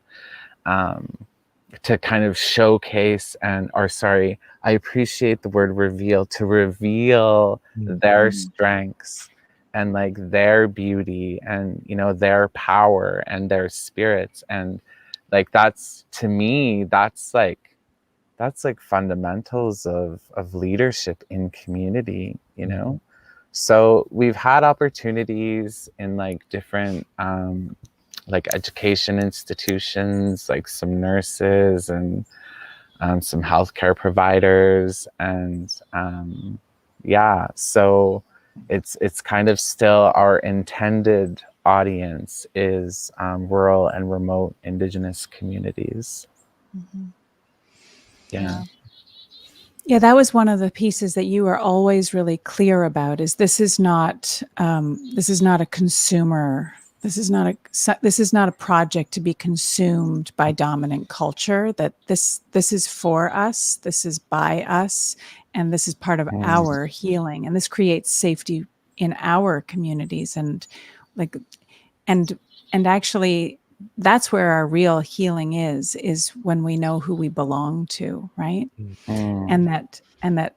To kind of showcase I appreciate the word reveal, to reveal their strengths and like their beauty and, you know, their power and their spirits. And like, that's, to me, that's like fundamentals of leadership in community, you know? So we've had opportunities in like different like education institutions, like some nurses and some healthcare providers, and yeah, so it's kind of still our intended audience is rural and remote Indigenous communities. Mhm. Yeah. Yeah, that was one of the pieces that you were always really clear about. Is this is not a consumer. This is not a project to be consumed by dominant culture. That this is for us. This is by us, and this is part of our healing. And this creates safety in our communities. And like, and actually, that's where our real healing is when we know who we belong to, right? Mm. And that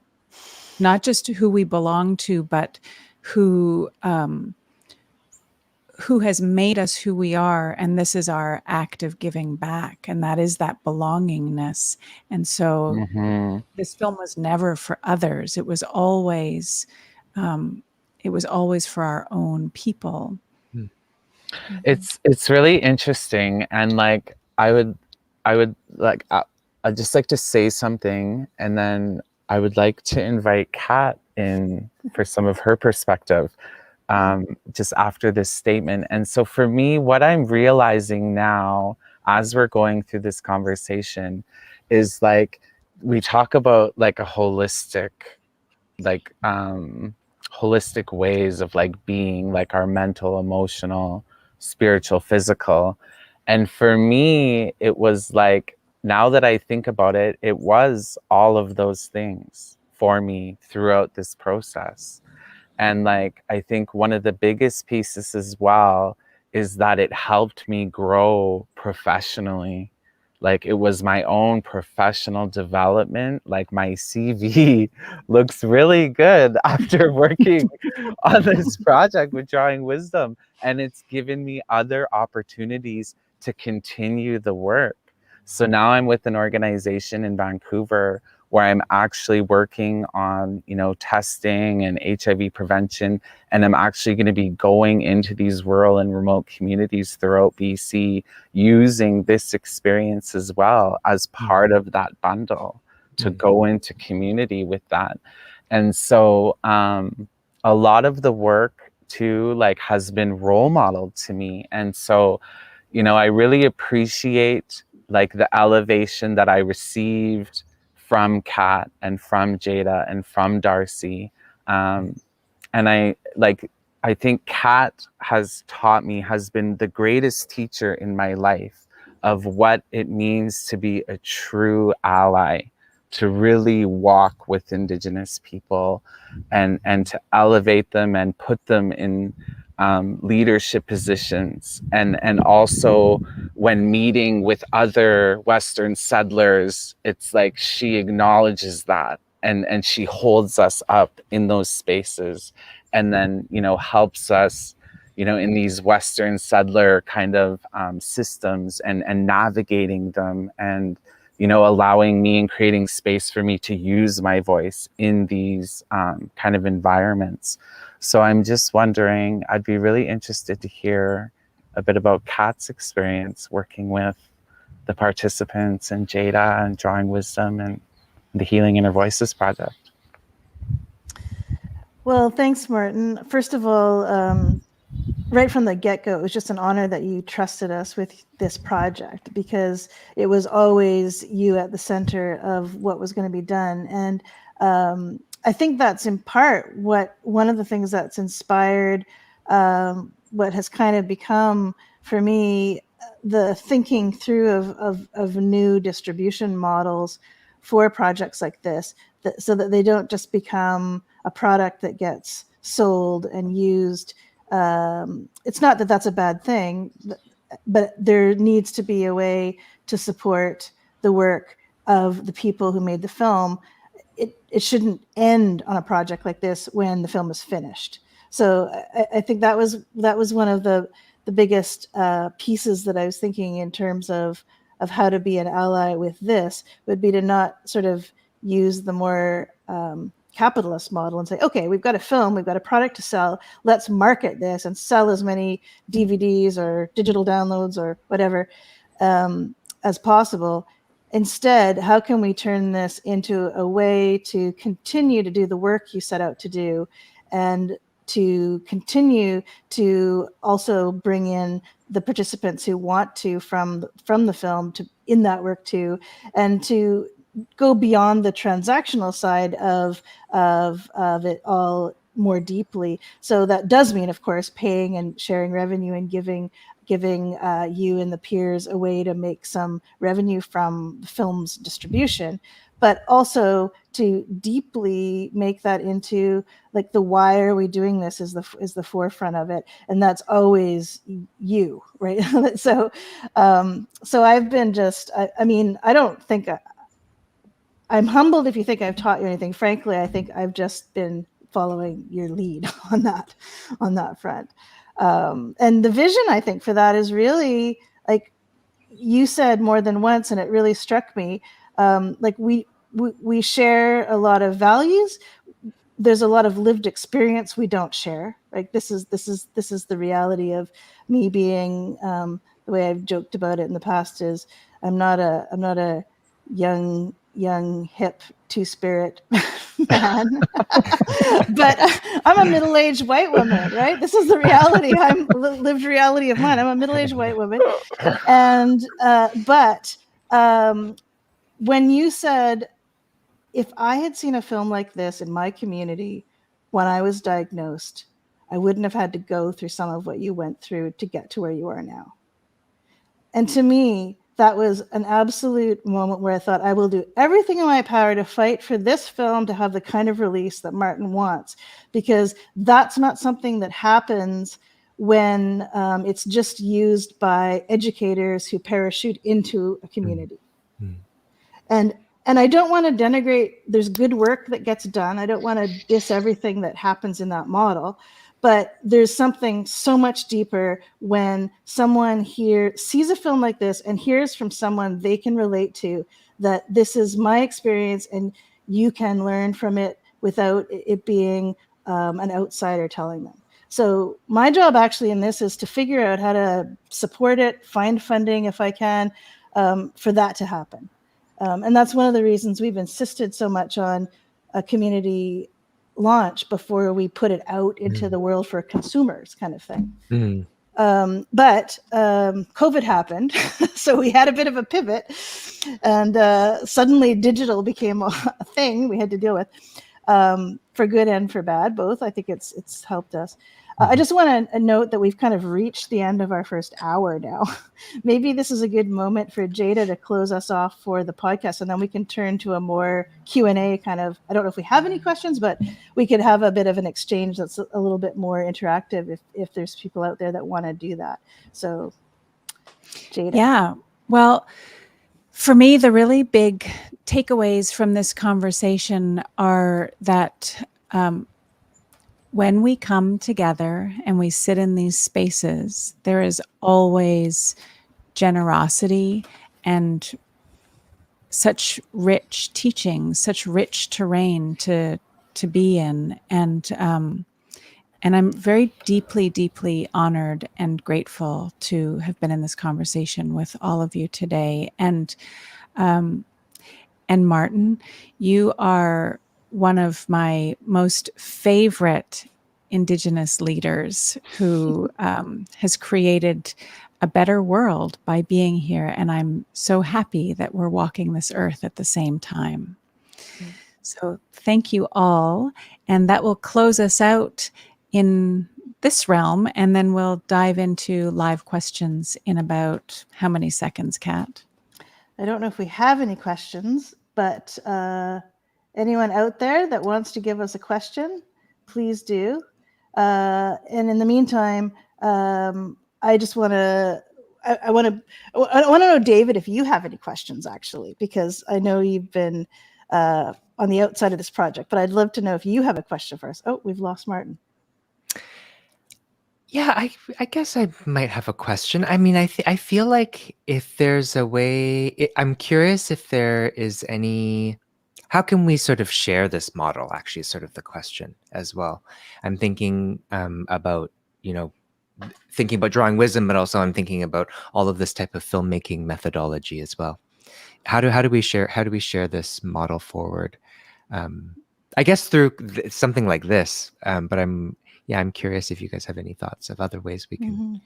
not just who we belong to, but who has made us who we are, and this is our act of giving back, and that is that belongingness. And so this film was never for others. It was always for our own people. It's really interesting, and like I would like I'd just like to say something, and then I would like to invite Kat in for some of her perspective just after this statement. And so for me, what I'm realizing now as we're going through this conversation is like we talk about like a like holistic ways of like being, like our mental, emotional, spiritual, physical. And for me, it was like, now that I think about it, it was all of those things for me throughout this process. And like, I think one of the biggest pieces as well is that it helped me grow professionally. Like, it was my own professional development. Like, my CV looks really good after working on this project with Drawing Wisdom. And it's given me other opportunities to continue the work. So now I'm with an organization in Vancouver where I'm actually working on, you know, testing and HIV prevention. And I'm actually going to be going into these rural and remote communities throughout BC using this experience as well as part of that bundle to go into community with that. And so a lot of the work too, like, has been role modeled to me. And so, you know, I really appreciate like the elevation that I received from Kat and from Jada and from Darcy. And I think Kat has taught me, has been the greatest teacher in my life of what it means to be a true ally, to really walk with Indigenous people and to elevate them and put them in leadership positions. And also when meeting with other Western settlers, it's like she acknowledges that and she holds us up in those spaces, and then, you know, helps us, you know, in these Western settler kind of systems and navigating them, and, you know, allowing me and creating space for me to use my voice in these kind of environments. So I'm just wondering, I'd be really interested to hear a bit about Kat's experience working with the participants and Jada and Drawing Wisdom and the Healing Inner Voices project. Well, thanks, Martin. First of all, right from the get-go, it was just an honor that you trusted us with this project, because it was always you at the center of what was going to be done. And I think that's in part one of the things that's inspired what has kind of become, for me, the thinking through of new distribution models for projects like this, so that they don't just become a product that gets sold and used. It's not that that's a bad thing, but there needs to be a way to support the work of the people who made the film. It shouldn't end on a project like this when the film is finished. So I think that was one of the biggest pieces that I was thinking in terms of how to be an ally with this, would be to not sort of use the more capitalist model and say, okay, we've got a film, we've got a product to sell, let's market this and sell as many DVDs or digital downloads or whatever as possible. Instead, how can we turn this into a way to continue to do the work you set out to do, and to continue to also bring in the participants who want to from the film to in that work too, and to go beyond the transactional side of it all more deeply. So that does mean, of course, paying and sharing revenue and giving you and the peers a way to make some revenue from the film's distribution, but also to deeply make that into like the why are we doing this is the forefront of it, and that's always you, right? So I've been just I mean, I don't think I'm humbled if you think I've taught you anything. Frankly, I think I've just been following your lead on that front. And the vision, I think, for that is really, like you said more than once, and it really struck me, like we share a lot of values. There's a lot of lived experience we don't share. Like this is the reality of me being, the way I've joked about it in the past is I'm not a young hip two-spirit man, but I'm a middle-aged white woman, right? This is the reality. I'm lived reality of mine. I'm a middle-aged white woman, and but when you said, if I had seen a film like this in my community when I was diagnosed, I wouldn't have had to go through some of what you went through to get to where you are now. And to me, that was an absolute moment where I thought, I will do everything in my power to fight for this film to have the kind of release that Martin wants, because that's not something that happens when it's just used by educators who parachute into a community. Mm-hmm. And I don't want to denigrate, there's good work that gets done. I don't want to diss everything that happens in that model. But there's something so much deeper when someone here sees a film like this and hears from someone they can relate to that this is my experience and you can learn from it without it being an outsider telling them. So my job actually in this is to figure out how to support it, find funding if I can, for that to happen. And that's one of the reasons we've insisted so much on a community launch before we put it out into the world for consumers, kind of thing. But COVID happened, so we had a bit of a pivot, and suddenly digital became a thing we had to deal with, for good and for bad, both. I think it's helped us. I just want to note that we've kind of reached the end of our first hour now. Maybe this is a good moment for Jada to close us off for the podcast, and then we can turn to a more Q&A kind of, I don't know if we have any questions, but we could have a bit of an exchange that's a little bit more interactive if there's people out there that want to do that. So, Jada. Yeah, well, for me, the really big takeaways from this conversation are that when we come together and we sit in these spaces, there is always generosity and such rich teaching, such rich terrain to be in. And I'm very deeply, deeply honored and grateful to have been in this conversation with all of you today. And Martin, you are one of my most favorite Indigenous leaders who has created a better world by being here. And I'm so happy that we're walking this earth at the same time. Mm-hmm. So thank you all. And that will close us out in this realm. And then we'll dive into live questions in about how many seconds, Kat? I don't know if we have any questions, but anyone out there that wants to give us a question, please do. And in the meantime, I just want to, I want to know, David, if you have any questions, actually, because I know you've been on the outside of this project, but I'd love to know if you have a question for us. Oh, we've lost Martin. Yeah, I guess I might have a question. I mean, I feel like if there's a way, I'm curious if there is any how can we sort of share this model, actually, is sort of the question as well. I'm thinking about, thinking about drawing wisdom, but also I'm thinking about all of this type of filmmaking methodology as well. How do we share this model forward? I guess through something like this. But I'm curious if you guys have any thoughts of other ways we can.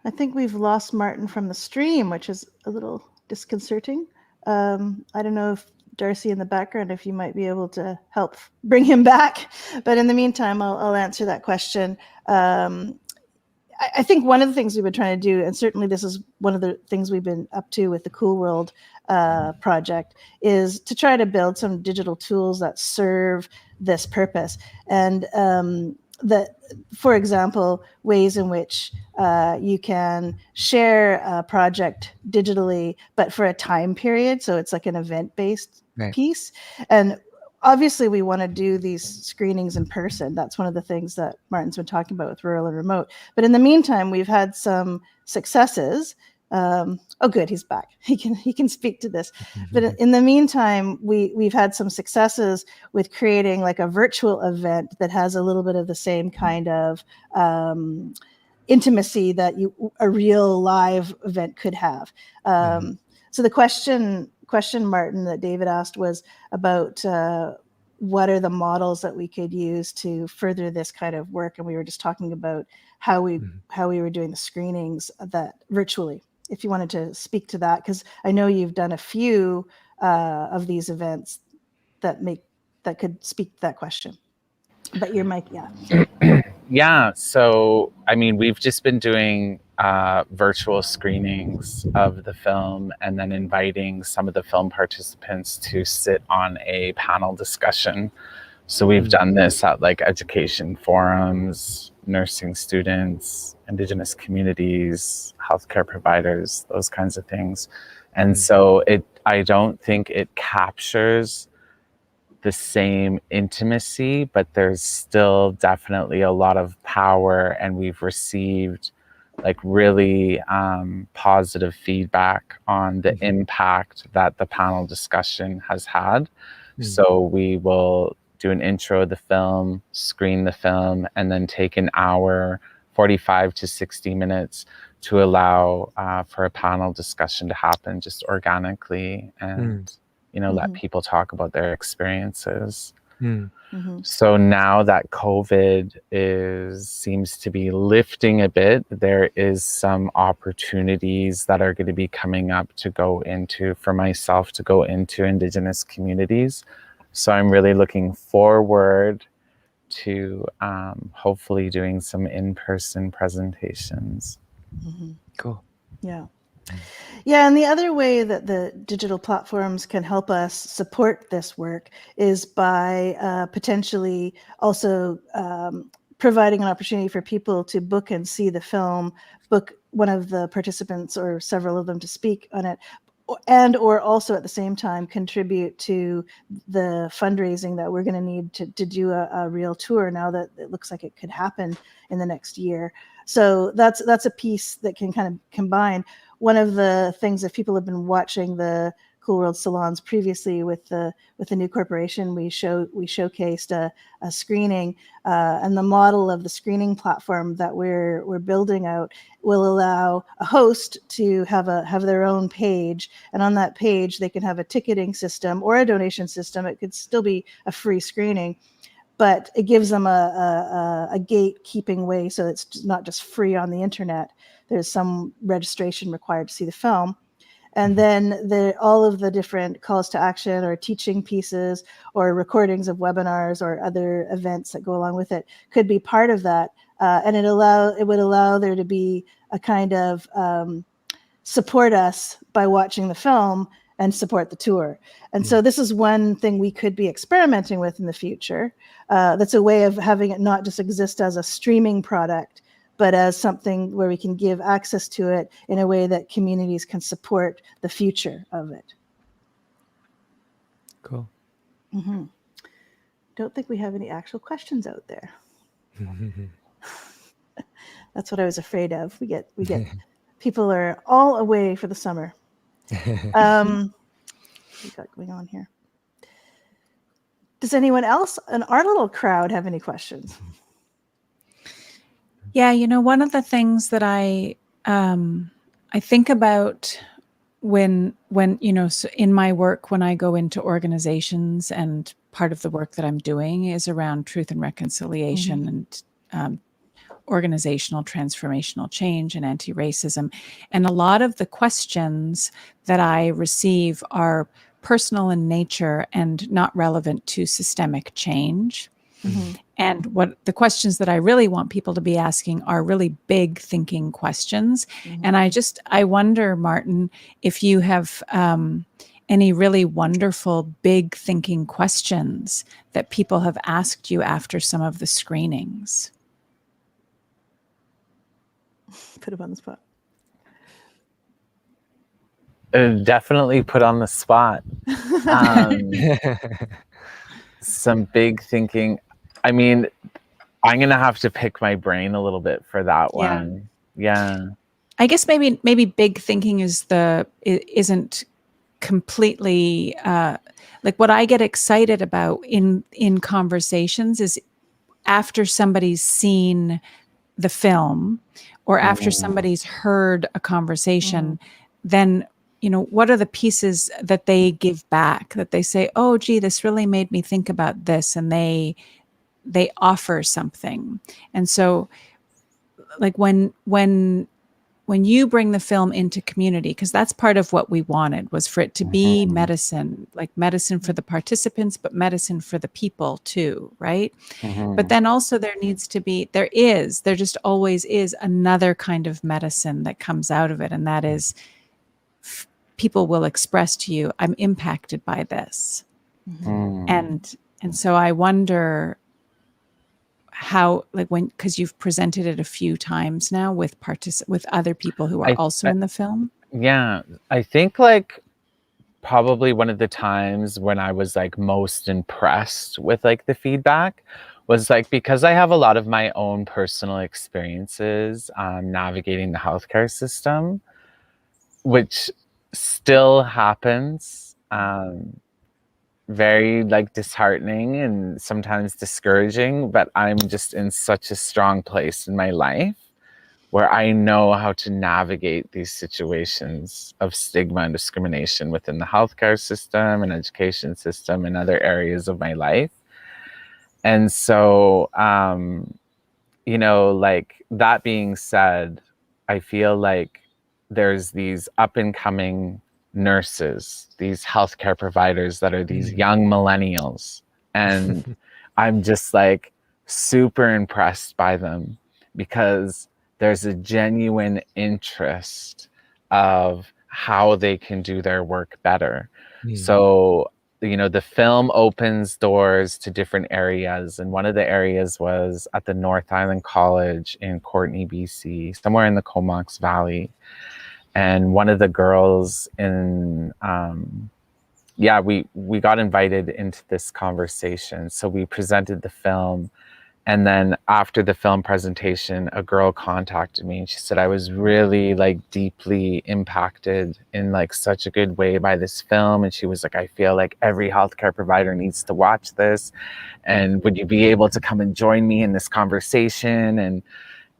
I think we've lost Martin from the stream, which is a little disconcerting. I don't know if Darcy in the background, if you might be able to help bring him back. But in the meantime, I'll answer that question. I think one of the things we've been trying to do, and certainly this is one of the things we've been up to with the Cool.World project, is to try to build some digital tools that serve this purpose. And that, for example, ways in which you can share a project digitally, but for a time period. So it's like an event-based piece. And obviously, we want to do these screenings in person. That's one of the things that Martin's been talking about with rural and remote. But in the meantime, we've had some successes. Oh, good, he's back. He can speak to this. But in the meantime, we've had some successes with creating like a virtual event that has a little bit of the same kind of intimacy that a real live event could have. So the question, Martin, that David asked was about what are the models that we could use to further this kind of work, and we were just talking about how we were doing the screenings that virtually. If you wanted to speak to that, because I know you've done a few of these events that could speak to that question. But your mic, Yeah, so I mean, we've just been doing virtual screenings of the film and then inviting some of the film participants to sit on a panel discussion. So we've done this at like education forums, nursing students, Indigenous communities, healthcare providers, those kinds of things. And so I don't think it captures the same intimacy, but there's still definitely a lot of power, and we've received like really positive feedback on the impact that the panel discussion has had. So we will do an intro of the film, screen the film, and then take an hour, 45 to 60 minutes to allow for a panel discussion to happen just organically and let people talk about their experiences. So now that COVID seems to be lifting a bit, there is some opportunities that are going to be coming up for myself to go into Indigenous communities. So I'm really looking forward to hopefully doing some in-person presentations. Cool. Yeah, and the other way that the digital platforms can help us support this work is by potentially also providing an opportunity for people to book and see the film, book one of the participants or several of them to speak on it, or also at the same time contribute to the fundraising that we're going to need to do a real tour now that it looks like it could happen in the next year. So that's a piece that can kind of combine. One of the things, if people have been watching the Cool.World salons previously with the new corporation, we showcased a screening, and the model of the screening platform that we're building out will allow a host to have their own page, and on that page they can have a ticketing system or a donation system. It could still be a free screening, but it gives them a gatekeeping way, so it's not just free on the internet. There's some registration required to see the film. And then all of the different calls to action or teaching pieces or recordings of webinars or other events that go along with it could be part of that. And it would allow there to be a kind of support us by watching the film and support the tour. And so this is one thing we could be experimenting with in the future. That's a way of having it not just exist as a streaming product, but as something where we can give access to it in a way that communities can support the future of it. Cool. Don't think we have any actual questions out there. That's what I was afraid of. We get people are all away for the summer. we got going on here. Does anyone else in our little crowd have any questions? Yeah, one of the things that I think about when so in my work, when I go into organizations, and part of the work that I'm doing is around truth and reconciliation and organizational transformational change and anti-racism. And a lot of the questions that I receive are personal in nature and not relevant to systemic change. And what the questions that I really want people to be asking are really big thinking questions. And I wonder, Martin, if you have any really wonderful big thinking questions that people have asked you after some of the screenings. Put him on the spot. Definitely put on the spot. Some big thinking. I mean, I'm gonna have to pick my brain a little bit for that one. Yeah. I guess maybe big thinking isn't completely like what I get excited about in conversations is after somebody's seen the film or after somebody's heard a conversation, then what are the pieces that they give back, that they say, oh gee, this really made me think about this, and they offer something. And so like when you bring the film into community, because that's part of what we wanted, was for it to be medicine, like medicine for the participants, but medicine for the people too, right? But then also there just always is another kind of medicine that comes out of it. And that is people will express to you, I'm impacted by this. And so I wonder how, like, because you've presented it a few times now with other people who are also in the film. Yeah, I think like probably one of the times when I was like most impressed with like the feedback was like, because I have a lot of my own personal experiences navigating the healthcare system, which still happens, very like disheartening and sometimes discouraging, but I'm just in such a strong place in my life where I know how to navigate these situations of stigma and discrimination within the healthcare system and education system and other areas of my life. And so, like that being said, I feel like there's these up and coming nurses, these healthcare providers that are these young millennials. And I'm just like super impressed by them because there's a genuine interest of how they can do their work better. So, the film opens doors to different areas. And one of the areas was at the North Island College in Courtenay, BC, somewhere in the Comox Valley. And one of the girls in, we got invited into this conversation. So we presented the film. And then after the film presentation, a girl contacted me and she said, I was really like deeply impacted in like such a good way by this film. And she was like, I feel like every healthcare provider needs to watch this. And would you be able to come and join me in this conversation?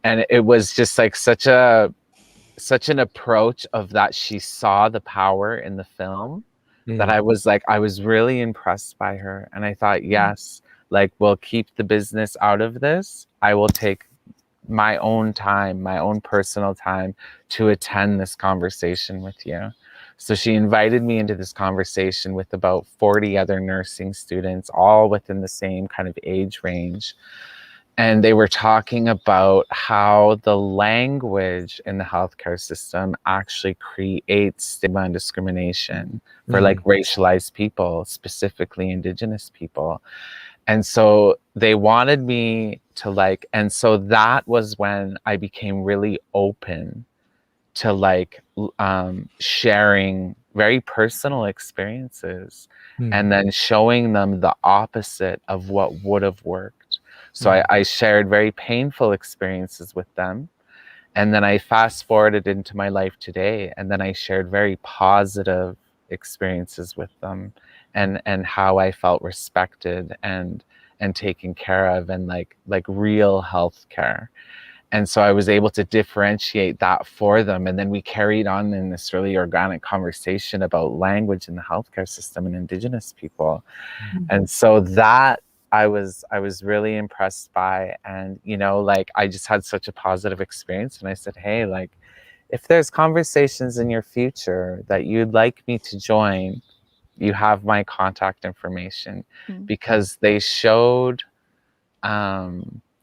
And it was just like such an approach of that she saw the power in the film that I was really impressed by her. And I thought, yes, like we'll keep the business out of this. I will take my own time, my own personal time to attend this conversation with you. So she invited me into this conversation with about 40 other nursing students, all within the same kind of age range. And they were talking about how the language in the healthcare system actually creates stigma and discrimination for like racialized people, specifically Indigenous people. And so they wanted me to and so that was when I became really open to sharing very personal experiences and then showing them the opposite of what would have worked. So I shared very painful experiences with them. And then I fast forwarded into my life today. And then I shared very positive experiences with them, and how I felt respected and taken care of, and like real health care. And so I was able to differentiate that for them. And then we carried on in this really organic conversation about language in the healthcare system and Indigenous people. And so that I was really impressed by. And, you know, like I just had such a positive experience. And I said, hey, like, if there's conversations in your future that you'd like me to join, you have my contact information. Because they showed,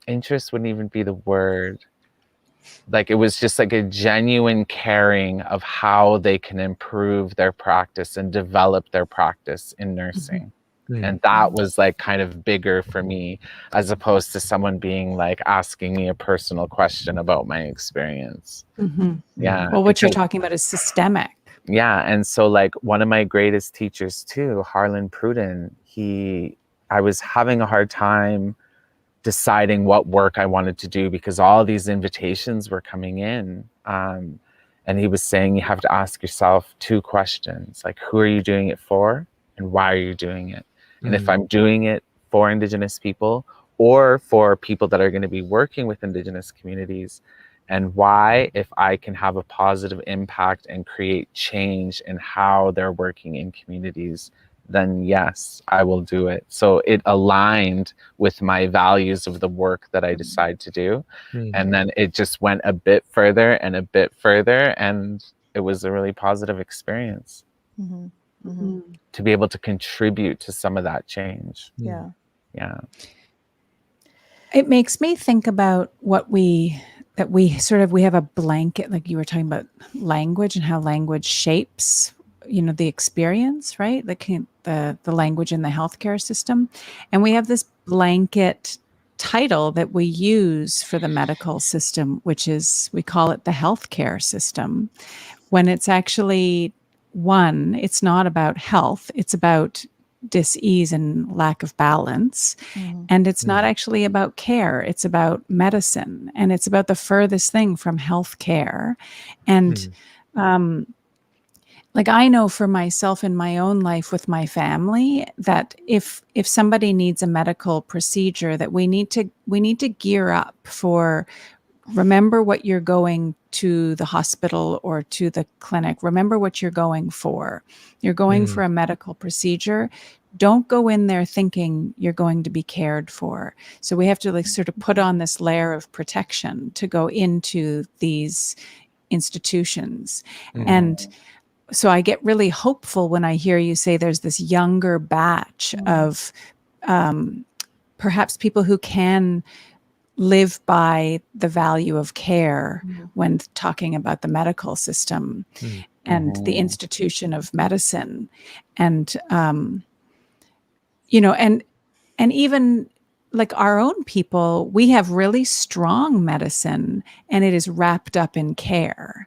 interest wouldn't even be the word. Like it was just like a genuine caring of how they can improve their practice and develop their practice in nursing. And that was like kind of bigger for me, as opposed to someone being like asking me a personal question about my experience. Yeah. Well, what you're talking about is systemic. Yeah. And so like one of my greatest teachers too, Harlan Pruden, I was having a hard time deciding what work I wanted to do because all these invitations were coming in. And he was saying, you have to ask yourself 2 questions, like, who are you doing it for? And why are you doing it? And if I'm doing it for Indigenous people or for people that are going to be working with Indigenous communities, and why, if I can have a positive impact and create change in how they're working in communities, then yes, I will do it. So it aligned with my values of the work that I decide to do. And then it just went a bit further and a bit further. And it was a really positive experience to be able to contribute to some of that change. Yeah. Yeah. It makes me think about we have a blanket, like you were talking about language and how language shapes, you know, the experience, right? The language in the healthcare system. And we have this blanket title that we use for the medical system, which is, we call it the healthcare system, when it's actually it's not about health, it's about dis-ease and lack of balance. And it's not actually about care, it's about medicine, and it's about the furthest thing from health care. And like I know for myself in my own life with my family that if somebody needs a medical procedure, that we need to gear up for, remember what you're going to the hospital or to the clinic. Remember what you're going for. You're going for a medical procedure. Don't go in there thinking you're going to be cared for. So we have to like sort of put on this layer of protection to go into these institutions. And so I get really hopeful when I hear you say there's this younger batch of perhaps people who can live by the value of care when talking about the medical system and the institution of medicine. And, you know, and even like our own people, we have really strong medicine and it is wrapped up in care.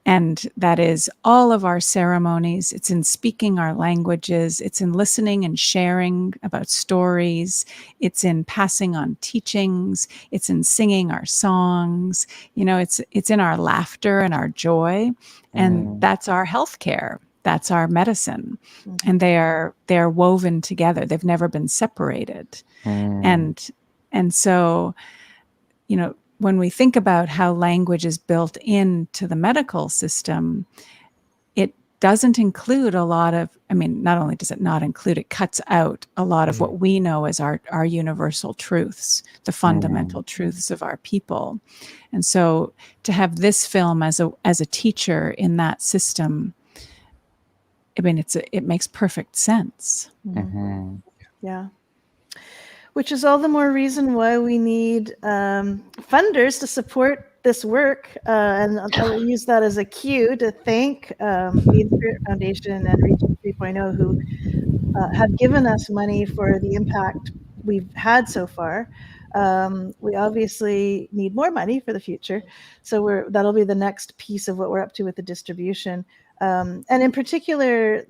And that is all of our ceremonies. It's in speaking our languages. It's in listening and sharing about stories. It's in passing on teachings. It's in singing our songs. You know, it's in our laughter and our joy. And that's our healthcare. That's our medicine. And they're woven together. They've never been separated. And so, you know, when we think about how language is built into the medical system, it doesn't include a lot of, I mean, not only does it not include, it cuts out a lot of what we know as our universal truths, the fundamental truths of our people. And so to have this film as a teacher in that system, I mean, it makes perfect sense. Yeah. Which is all the more reason why we need funders to support this work. And I'll use that as a cue to thank the Inspirit Foundation and Region 3.0 who have given us money for the impact we've had so far. We obviously need more money for the future. So that'll be the next piece of what we're up to with the distribution. And in particular,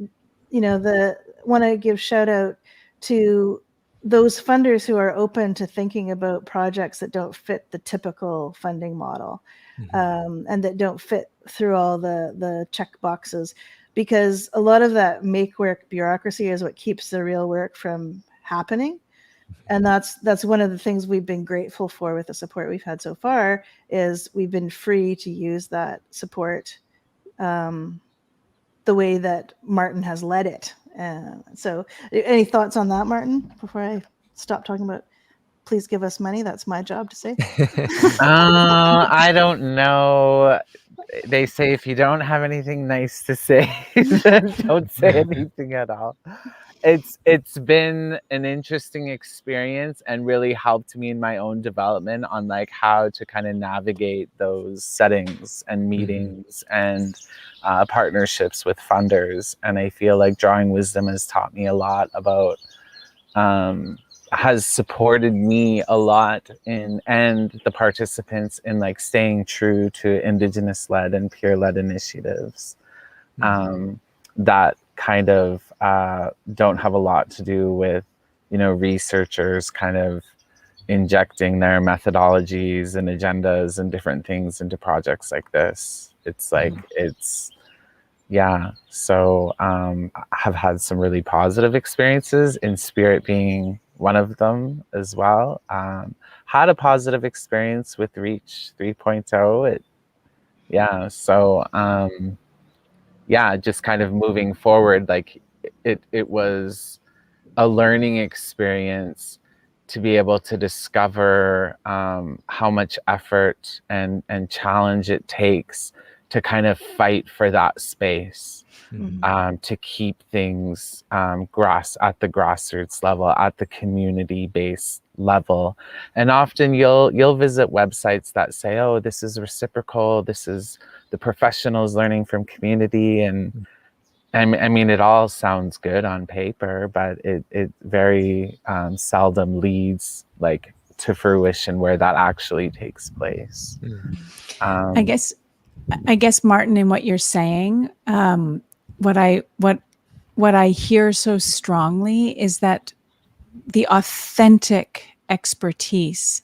you know, want to give shout out to those funders who are open to thinking about projects that don't fit the typical funding model and that don't fit through all the check boxes. because a lot of that make work bureaucracy is what keeps the real work from happening. And that's one of the things we've been grateful for with the support we've had so far, is we've been free to use that support the way that Martin has led it. So any thoughts on that, Martin, before I stop talking about please give us money? That's my job to say. I don't know. They say if you don't have anything nice to say, then don't say anything at all. It's been an interesting experience and really helped me in my own development on like how to kind of navigate those settings and meetings and partnerships with funders. And I feel like Drawing Wisdom has taught me a lot about has supported me a lot in, and the participants in, like staying true to Indigenous led and peer led initiatives that kind of don't have a lot to do with, you know, researchers kind of injecting their methodologies and agendas and different things into projects like this. It's like so I have had some really positive experiences, Inspirit being one of them as well. Had a positive experience with Reach 3.0. Just kind of moving forward, like it was a learning experience to be able to discover how much effort and challenge it takes to kind of fight for that space, to keep things at the grassroots level, at the community-based level. And often you'll visit websites that say, oh, this is reciprocal, this is the professionals learning from community, and I mean, it all sounds good on paper, but it very seldom leads like to fruition where that actually takes place. I guess, Martin, in what you're saying, what I hear so strongly is that the authentic expertise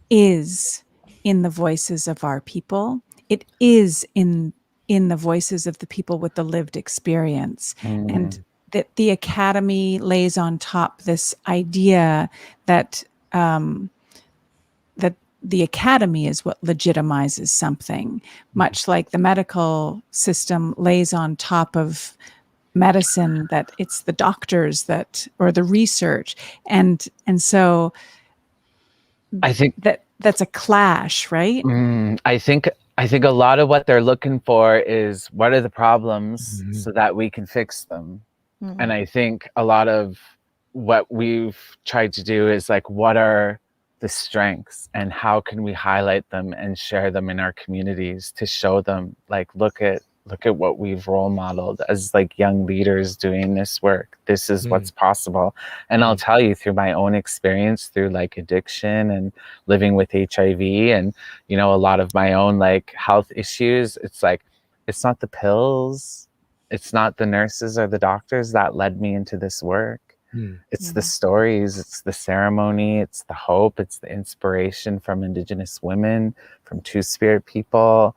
is in the voices of our people. It is in the voices of the people with the lived experience. And that the Academy lays on top this idea that that the Academy is what legitimizes something, much like the medical system lays on top of medicine, that it's the doctors that, or the research. And so I think that's a clash, right? I think a lot of what they're looking for is, what are the problems so that we can fix them. And I think a lot of what we've tried to do is like, what are the strengths and how can we highlight them and share them in our communities to show them, like, look at what we've role modeled as like young leaders doing this work. This is what's possible. And I'll tell you, through my own experience, through like addiction and living with HIV and, you know, a lot of my own like health issues, it's like, it's not the pills, it's not the nurses or the doctors that led me into this work. It's the stories, it's the ceremony, it's the hope, it's the inspiration from Indigenous women, from Two-Spirit people,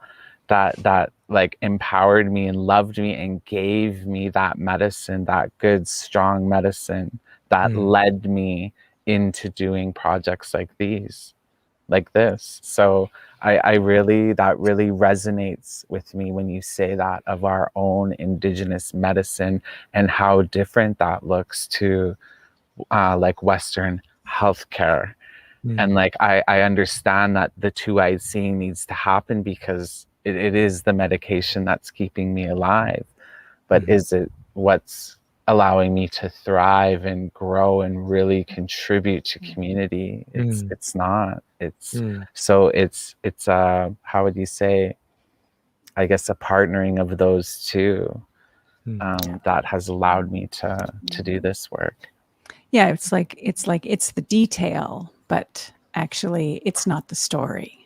that like empowered me and loved me and gave me that medicine, that good, strong medicine that led me into doing projects like these, like this. So I really, that really resonates with me when you say that, of our own Indigenous medicine and how different that looks to like Western healthcare. And like, I understand that the two-eyed seeing needs to happen because it is the medication that's keeping me alive. But is it what's allowing me to thrive and grow and really contribute to community? It's not. So it's how would you say, I guess, a partnering of those two that has allowed me to do this work. Yeah, it's like it's the detail, but actually it's not the story.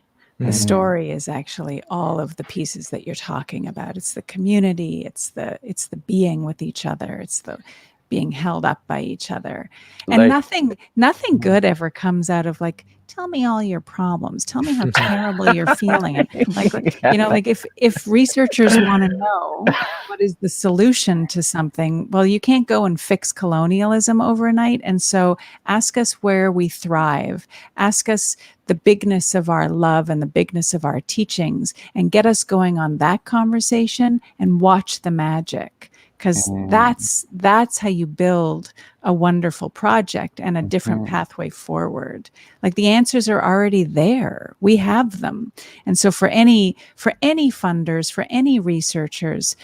The story is actually all of the pieces that you're talking about. It's the community, it's the being with each other, it's the being held up by each other. And nothing good ever comes out of like, tell me all your problems, tell me how terrible you're feeling. And like, you know, like if researchers want to know what is the solution to something, well, you can't go and fix colonialism overnight. And so ask us where we thrive, ask us the bigness of our love and the bigness of our teachings, and get us going on that conversation and watch the magic. Because that's how you build a wonderful project and a different pathway forward. Like the answers are already there. We have them. And so for any funders, for any researchers,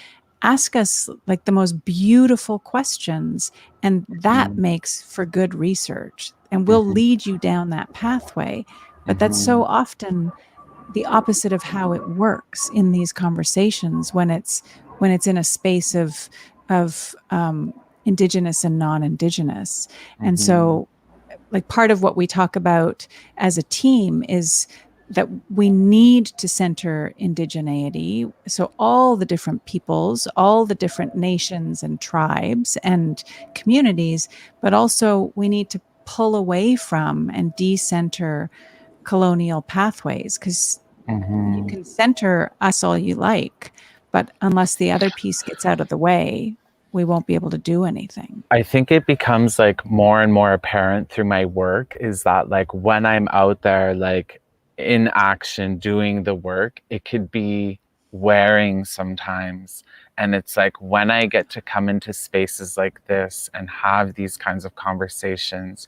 ask us like the most beautiful questions, and that makes for good research. And we'll lead you down that pathway. But that's so often the opposite of how it works in these conversations when it's in a space of Indigenous and non-Indigenous. And so like part of what we talk about as a team is that we need to center indigeneity. So all the different peoples, all the different nations and tribes and communities, but also we need to pull away from and decenter colonial pathways, because you can center us all you like, but unless the other piece gets out of the way, we won't be able to do anything. I think it becomes like more and more apparent through my work is that like when I'm out there, like in action, doing the work, it could be wearing sometimes. And it's like when I get to come into spaces like this and have these kinds of conversations,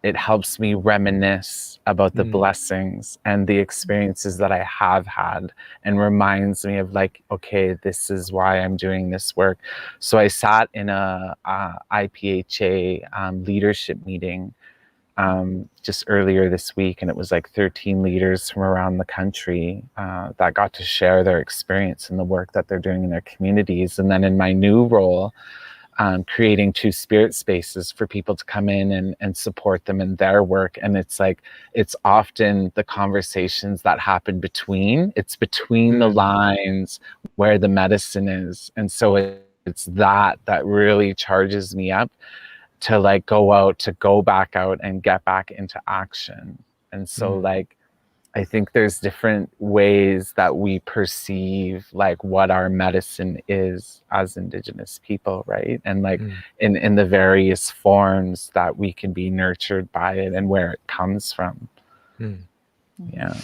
it helps me reminisce about the blessings and the experiences that I have had, and reminds me of like, okay, this is why I'm doing this work. So I sat in a IPHA leadership meeting just earlier this week, and it was like 13 leaders from around the country that got to share their experience and the work that they're doing in their communities. And then in my new role, creating 2 spirit spaces for people to come in and support them in their work. And it's like, it's often the conversations that happen between the lines where the medicine is. And so it's that really charges me up to like go back out and get back into action. And so like, I think there's different ways that we perceive like what our medicine is as Indigenous people, right? And like in the various forms that we can be nurtured by it and where it comes from. Yeah.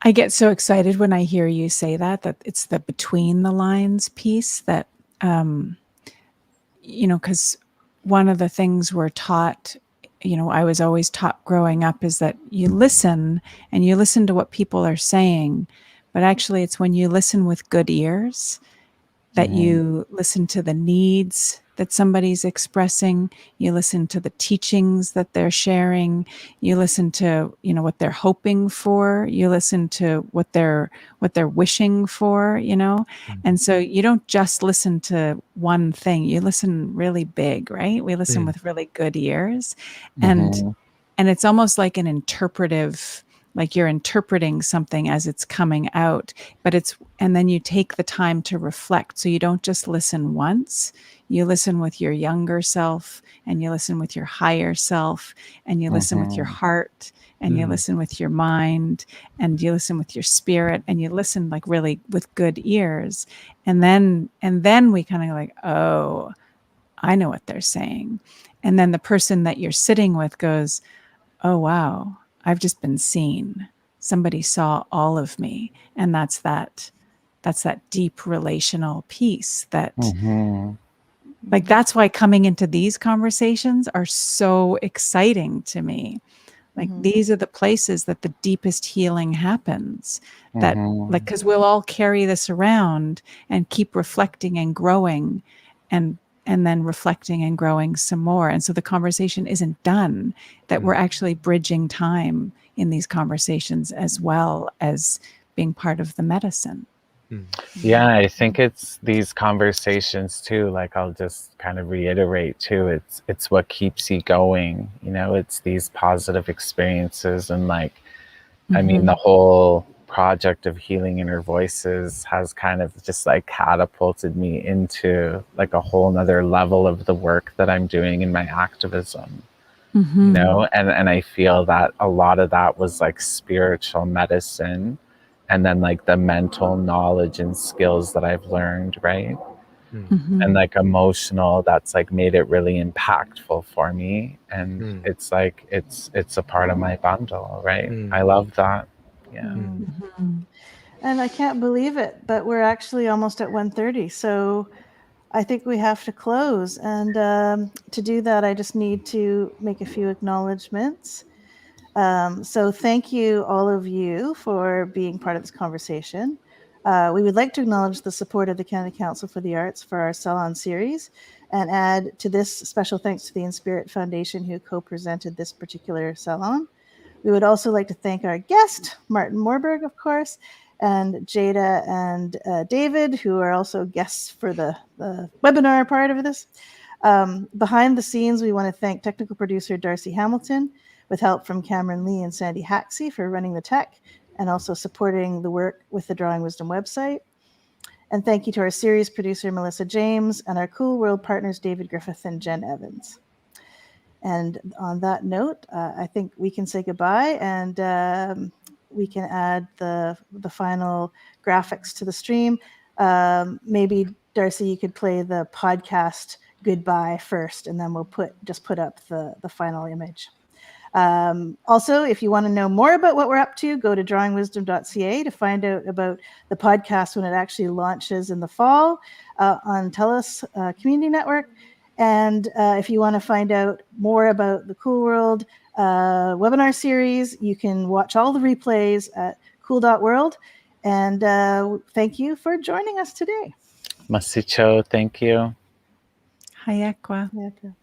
I get so excited when I hear you say that it's the between the lines piece that, you know, because one of the things we're taught, you know, I was always taught growing up is that you listen and you listen to what people are saying, but actually it's when you listen with good ears that you listen to the needs that somebody's expressing, you listen to the teachings that they're sharing, you listen to, you know, what they're hoping for, you listen to what they're wishing for, you know. And so you don't just listen to one thing, you listen really big, right? We listen with really good ears. And it's almost like an interpretive, like you're interpreting something as it's coming out, and then you take the time to reflect. So you don't just listen once, you listen with your younger self, and you listen with your higher self, and you listen with your heart, and you listen with your mind, and you listen with your spirit, and you listen like really with good ears. And then we kind of like, oh, I know what they're saying. And then the person that you're sitting with goes, oh, wow, I've just been seen. Somebody saw all of me. And that's that deep relational piece that, like, that's why coming into these conversations are so exciting to me. Like, these are the places that the deepest healing happens. That, like, because we'll all carry this around and keep reflecting and growing and then reflecting and growing some more. And so the conversation isn't done, that we're actually bridging time in these conversations as well as being part of the medicine. Yeah, I think it's these conversations too, like I'll just kind of reiterate too, it's what keeps you going, you know, it's these positive experiences. And like, I mean, the whole project of Healing Inner Voices has kind of just like catapulted me into like a whole nother level of the work that I'm doing in my activism. Mm-hmm. You know, and I feel that a lot of that was like spiritual medicine, and then like the mental knowledge and skills that I've learned, right? Mm-hmm. And like emotional, that's like made it really impactful for me. And it's like it's a part of my bundle, right? I love that. Yeah. Mm-hmm. And I can't believe it, but we're actually almost at 1:30. So I think we have to close. And to do that, I just need to make a few acknowledgements. So thank you, all of you, for being part of this conversation. We would like to acknowledge the support of the Canada Council for the Arts for our Salon series and add to this special thanks to the Inspirit Foundation who co-presented this particular salon. We would also like to thank our guest, Martin Morberg, of course, and Jada and David, who are also guests for the webinar part of this. Behind the scenes, we want to thank technical producer Darcy Hamilton, with help from Cameron Lee and Sandy Haxey for running the tech and also supporting the work with the Drawing Wisdom website. And thank you to our series producer, Melissa James, and our Cool.World partners, David Griffith and Jen Evans. And on that note, I think we can say goodbye, and we can add the final graphics to the stream. Maybe, Darcy, you could play the podcast goodbye first, and then we'll just put up the final image. Also, if you want to know more about what we're up to, go to drawingwisdom.ca to find out about the podcast when it actually launches in the fall on TELUS Community Network. And if you want to find out more about the Cool.World webinar series, you can watch all the replays at Cool.World. And thank you for joining us today. Masicho, thank you. Hayekwa. Yeah, okay.